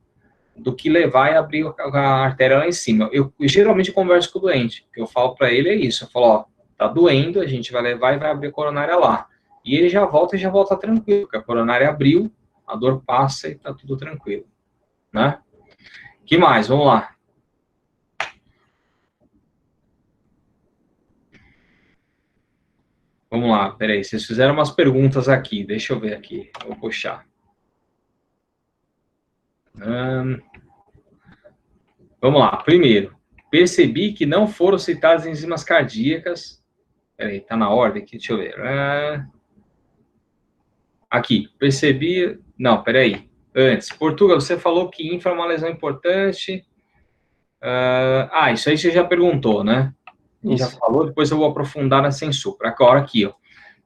do que levar e abrir a artéria lá em cima. Eu geralmente converso com o doente, o que eu falo para ele é isso, eu falo, ó, tá doendo, a gente vai levar e vai abrir a coronária lá. E ele já volta tranquilo, porque a coronária abriu, a dor passa e tá tudo tranquilo, né? Que mais? Vamos lá. Vamos lá, peraí, vocês fizeram umas perguntas aqui, deixa eu ver aqui, vou puxar. Vamos lá, primeiro, percebi que não foram citadas enzimas cardíacas, peraí, tá na ordem aqui, deixa eu ver. Aqui, percebi, não, peraí, antes, Portugal, você falou que infra é uma lesão importante, isso aí você já perguntou, né? Já falou, depois eu vou aprofundar na sem supra. Agora aqui, ó.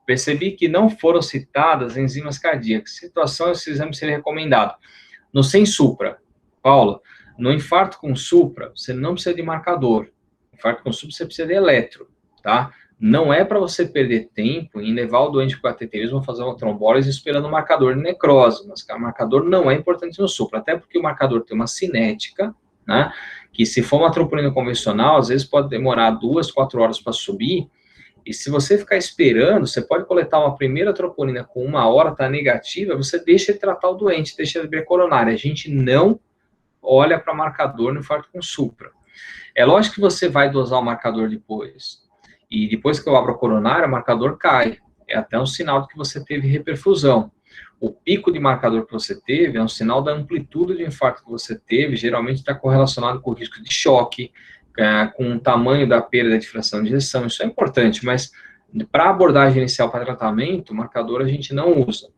Percebi que não foram citadas enzimas cardíacas. Situação, esse exame seria recomendado. No sem supra, Paula, no infarto com supra, você não precisa de marcador. Infarto com supra, você precisa de eletro, tá? Não é para você perder tempo em levar o doente para o cateterismo, fazer uma trombólise esperando o marcador de necrose. Mas o marcador não é importante no supra, até porque o marcador tem uma cinética, né? Que se for uma troponina convencional, às vezes pode demorar 2, 4 horas para subir, e se você ficar esperando, você pode coletar uma primeira troponina com 1 hora, tá negativa, você deixa de tratar o doente, deixa de abrir a coronária. A gente não olha para marcador no infarto com supra. É lógico que você vai dosar o marcador depois, e depois que eu abro a coronária, o marcador cai. É até um sinal de que você teve reperfusão. O pico de marcador que você teve é um sinal da amplitude do infarto que você teve, geralmente está correlacionado com o risco de choque, com o tamanho da perda de fração de ejeção, isso é importante, mas para abordagem inicial para tratamento, marcador a gente não usa.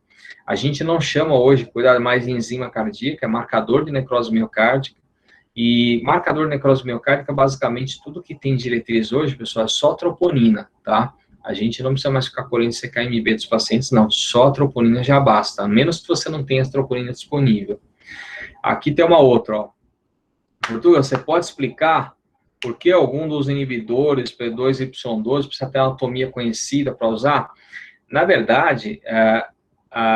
A gente não chama hoje, cuidado mais de enzima cardíaca, é marcador de necrose miocárdica, e marcador de necrose miocárdica, basicamente, tudo que tem diretriz hoje, pessoal, é só troponina, tá? A gente não precisa mais ficar colhendo CKMB dos pacientes, não. Só a troponina já basta, a menos que você não tenha a troponina disponível. Aqui tem uma outra, ó. Portugal, você pode explicar por que algum dos inibidores, P2 e Y12, precisa ter anatomia conhecida para usar? Na verdade,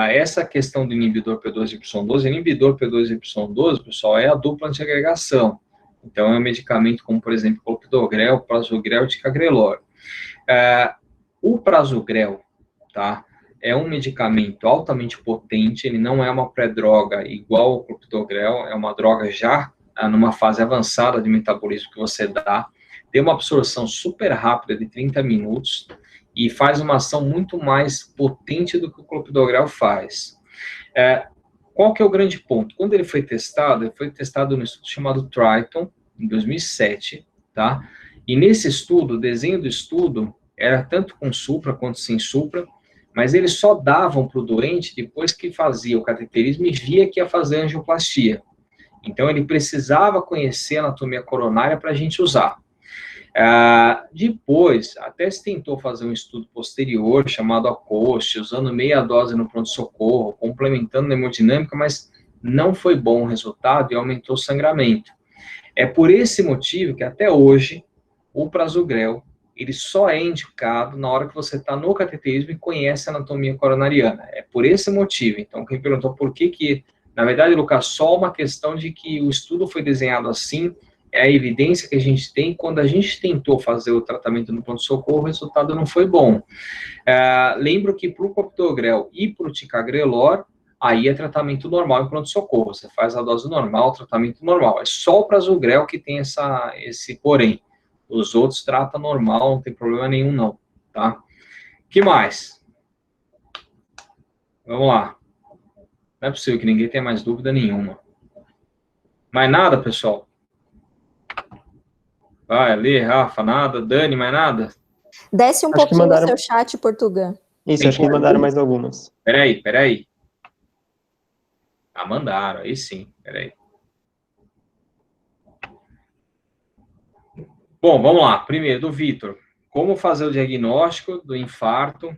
essa questão do inibidor P2 e Y12, inibidor P2 e Y12, pessoal, é a dupla antiagregação. Então, é um medicamento como, por exemplo, clopidogrel, prasugrel e ticagrelor. O prasugrel, tá, é um medicamento altamente potente, ele não é uma pré-droga igual ao clopidogrel, é uma droga já numa fase avançada de metabolismo que você dá, tem uma absorção super rápida de 30 minutos e faz uma ação muito mais potente do que o clopidogrel faz. Qual que é o grande ponto? Quando ele foi testado no estudo chamado Triton, em 2007, tá? E nesse estudo, o desenho do estudo era tanto com supra quanto sem supra, mas eles só davam para o doente depois que fazia o cateterismo e via que ia fazer angioplastia. Então, ele precisava conhecer a anatomia coronária para a gente usar. Depois, até se tentou fazer um estudo posterior, chamado ACOST, usando meia dose no pronto-socorro, complementando a hemodinâmica, mas não foi bom o resultado e aumentou o sangramento. É por esse motivo que até hoje o prasugrel ele só é indicado na hora que você está no cateterismo e conhece a anatomia coronariana. É por esse motivo. Então, quem perguntou por que, na verdade, Lucas, só uma questão de que o estudo foi desenhado assim, é a evidência que a gente tem. Quando a gente tentou fazer o tratamento no pronto-socorro, o resultado não foi bom. Lembro que para o clopidogrel e para o ticagrelor, aí é tratamento normal em pronto-socorro. Você faz a dose normal, tratamento normal. É só o prasugrel que tem esse porém. Os outros trata normal, não tem problema nenhum não, tá? Que mais? Vamos lá. Não é possível que ninguém tenha mais dúvida nenhuma. Mais nada, pessoal? Vai, ali, Rafa, nada. Dani, mais nada? Desce um pouquinho o seu chat, Portugal. Isso, acho que mandaram mais algumas. Peraí. Mandaram, aí sim, peraí. Bom, vamos lá. Primeiro, do Vitor. Como fazer o diagnóstico do infarto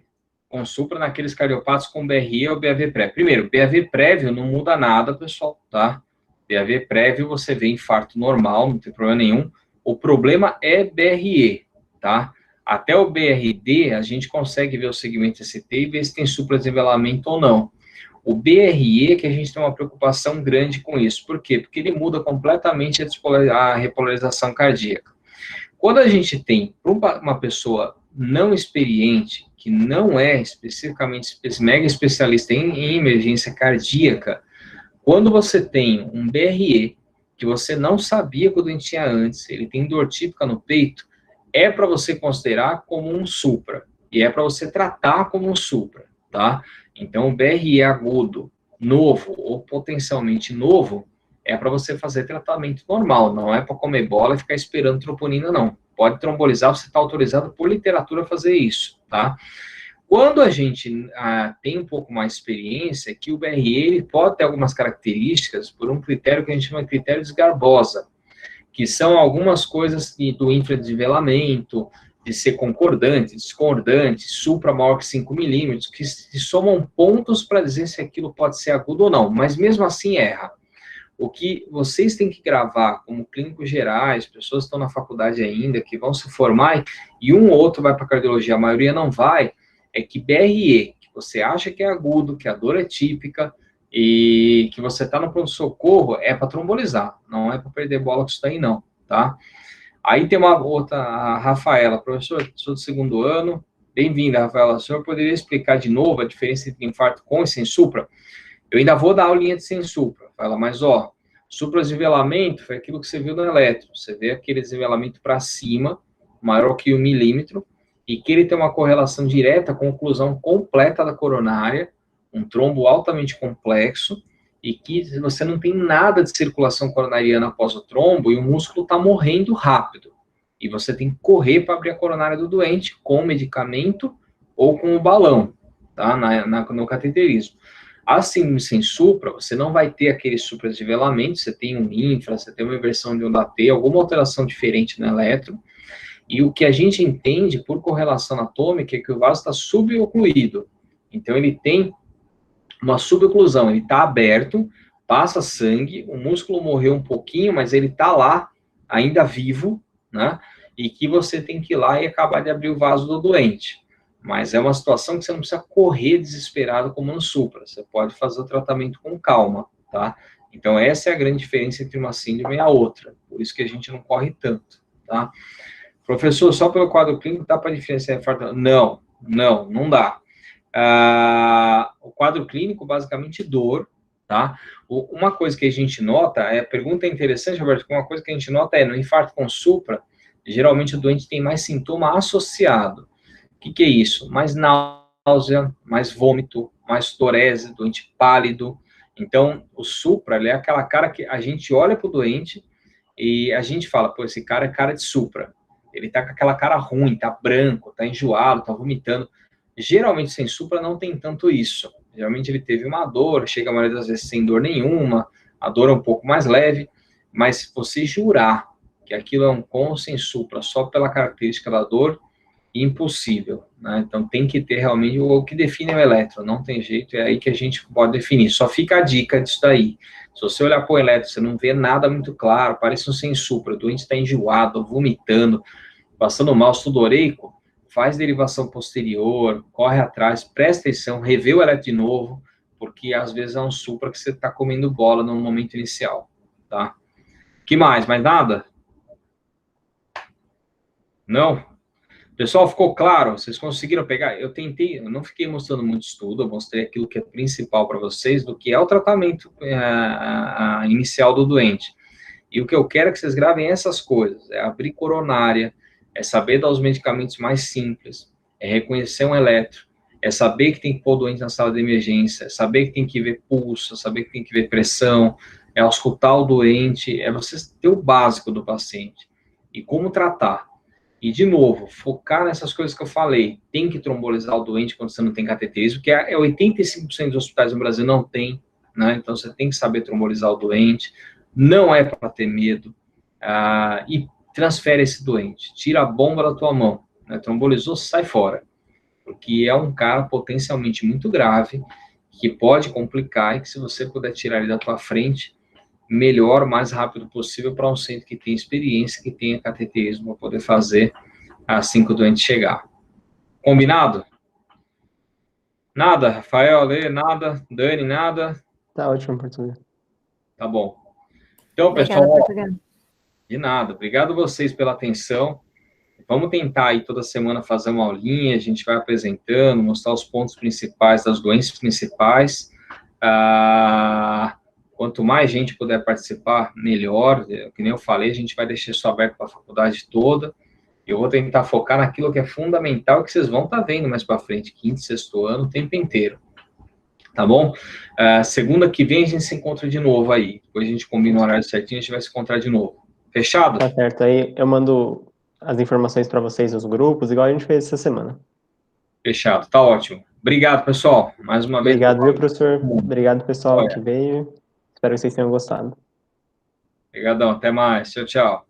com supra naqueles cardiopatas com BRE ou BAV prévio? Primeiro, BAV prévio não muda nada, pessoal, tá? BAV prévio você vê infarto normal, não tem problema nenhum. O problema é BRE, tá? Até o BRD, a gente consegue ver o segmento ST e ver se tem supradesenvelamento ou não. O BRE que a gente tem uma preocupação grande com isso. Por quê? Porque ele muda completamente a repolarização cardíaca. Quando a gente tem uma pessoa não experiente, que não é especificamente mega especialista em emergência cardíaca, quando você tem um BRE, que você não sabia que o doente tinha antes, ele tem dor típica no peito, é para você considerar como um supra, e é para você tratar como um supra, tá? Então, o BRE agudo, novo, ou potencialmente novo, é para você fazer tratamento normal, não é para comer bola e ficar esperando troponina, não. Pode trombolizar, você está autorizado por literatura a fazer isso, tá? Quando a gente tem um pouco mais de experiência, que o BRE ele pode ter algumas características por um critério que a gente chama de critério de Garbosa, que são algumas coisas do infradesvelamento, de ser concordante, discordante, supra maior que 5 milímetros, que se somam pontos para dizer se aquilo pode ser agudo ou não, mas mesmo assim erra. O que vocês têm que gravar como clínicos gerais, pessoas que estão na faculdade ainda, que vão se formar, e um ou outro vai para cardiologia, a maioria não vai, é que BRE, que você acha que é agudo, que a dor é típica, e que você está no pronto-socorro, é para trombolizar, não é para perder bola com isso daí não, tá? Aí tem uma outra, a Rafaela, professor, sou do segundo ano, bem-vinda, Rafaela, o senhor poderia explicar de novo a diferença entre infarto com e sem supra? Eu ainda vou dar aulinha de sem supra, Rafaela, mas ó, supradesenvelamento foi aquilo que você viu no eletro, você vê aquele desnivelamento para cima, maior que 1 milímetro, e que ele tem uma correlação direta com a oclusão completa da coronária, um trombo altamente complexo, e que você não tem nada de circulação coronariana após o trombo, e o músculo está morrendo rápido. E você tem que correr para abrir a coronária do doente com medicamento ou com o balão, tá? No cateterismo. Assim, sem supra, você não vai ter aquele supradesenvelamento, você tem um infra, você tem uma inversão de onda T, alguma alteração diferente no eletro, e o que a gente entende por correlação anatômica é que o vaso está subocluído. Então, ele tem uma suboclusão, ele está aberto, passa sangue, o músculo morreu um pouquinho, mas ele está lá, ainda vivo, né? E que você tem que ir lá e acabar de abrir o vaso do doente. Mas é uma situação que você não precisa correr desesperado como no supra, você pode fazer o tratamento com calma, tá? Então, essa é a grande diferença entre uma síndrome e a outra, por isso que a gente não corre tanto, tá? Professor, só pelo quadro clínico dá para diferenciar infarto? Não dá. O quadro clínico, basicamente, dor, tá? Uma coisa que a gente nota, a pergunta é interessante, Roberto, uma coisa que a gente nota é, no infarto com supra, geralmente o doente tem mais sintoma associado. O que é isso? Mais náusea, mais vômito, mais torese, doente pálido. Então, o supra, ele é aquela cara que a gente olha para o doente e a gente fala, pô, esse cara é cara de supra. Ele tá com aquela cara ruim, tá branco, tá enjoado, tá vomitando. Geralmente, sem supra, não tem tanto isso. Geralmente, ele teve uma dor, chega a maioria das vezes sem dor nenhuma, a dor é um pouco mais leve, mas se você jurar que aquilo é um com sem supra só pela característica da dor, impossível, né? Então, tem que ter realmente o que define o eletro, não tem jeito, é aí que a gente pode definir. Só fica a dica disso daí. Se você olhar para o eletro, você não vê nada muito claro, parece um sem supra, o doente está enjoado, vomitando, passando mal, sudoreico, faz derivação posterior, corre atrás, presta atenção, revê o eletro de novo, porque às vezes é um supra que você está comendo bola no momento inicial, tá? Que mais? Mais nada? Não? Pessoal, ficou claro? Vocês conseguiram pegar? Eu não fiquei mostrando muito estudo, eu mostrei aquilo que é principal para vocês, do que é o tratamento inicial do doente. E o que eu quero é que vocês gravem essas coisas, é abrir coronária, é saber dar os medicamentos mais simples, é reconhecer um eletro, é saber que tem que pôr o doente na sala de emergência, é saber que tem que ver pulso, é saber que tem que ver pressão, é auscultar o doente, é você ter o básico do paciente. E como tratar. E, de novo, focar nessas coisas que eu falei. Tem que trombolizar o doente quando você não tem cateterismo, que 85% dos hospitais no Brasil não tem, né? Então, você tem que saber trombolizar o doente. Não é para ter medo. E transfere esse doente. Tira a bomba da tua mão. Né? Trombolizou, sai fora. Porque é um cara potencialmente muito grave, que pode complicar e que, se você puder tirar ele da tua frente, melhor, o mais rápido possível, para um centro que tem experiência, que tenha cateterismo, para poder fazer assim que o doente chegar. Combinado? Nada? Rafael, Lê, nada? Dani, nada? Tá ótimo, Portugal. Tá bom. Então, Obrigada, pessoal, Portugal. de nada. Obrigado a vocês pela atenção. Vamos tentar aí toda semana fazer uma aulinha, a gente vai apresentando, mostrar os pontos principais das doenças principais. Quanto mais gente puder participar, melhor. Que nem eu falei, a gente vai deixar isso aberto para a faculdade toda. Eu vou tentar focar naquilo que é fundamental, que vocês vão estar vendo mais para frente, quinto, sexto ano, o tempo inteiro. Tá bom? Segunda que vem a gente se encontra de novo aí. Depois a gente combina o horário certinho, a gente vai se encontrar de novo. Fechado? Tá certo. Aí eu mando as informações para vocês nos grupos, igual a gente fez essa semana. Fechado, tá ótimo. Obrigado, pessoal. Mais uma vez. Obrigado, viu, professor? Obrigado, pessoal, Olha. que veio. Espero que vocês tenham gostado. Obrigadão, até mais. Tchau, tchau.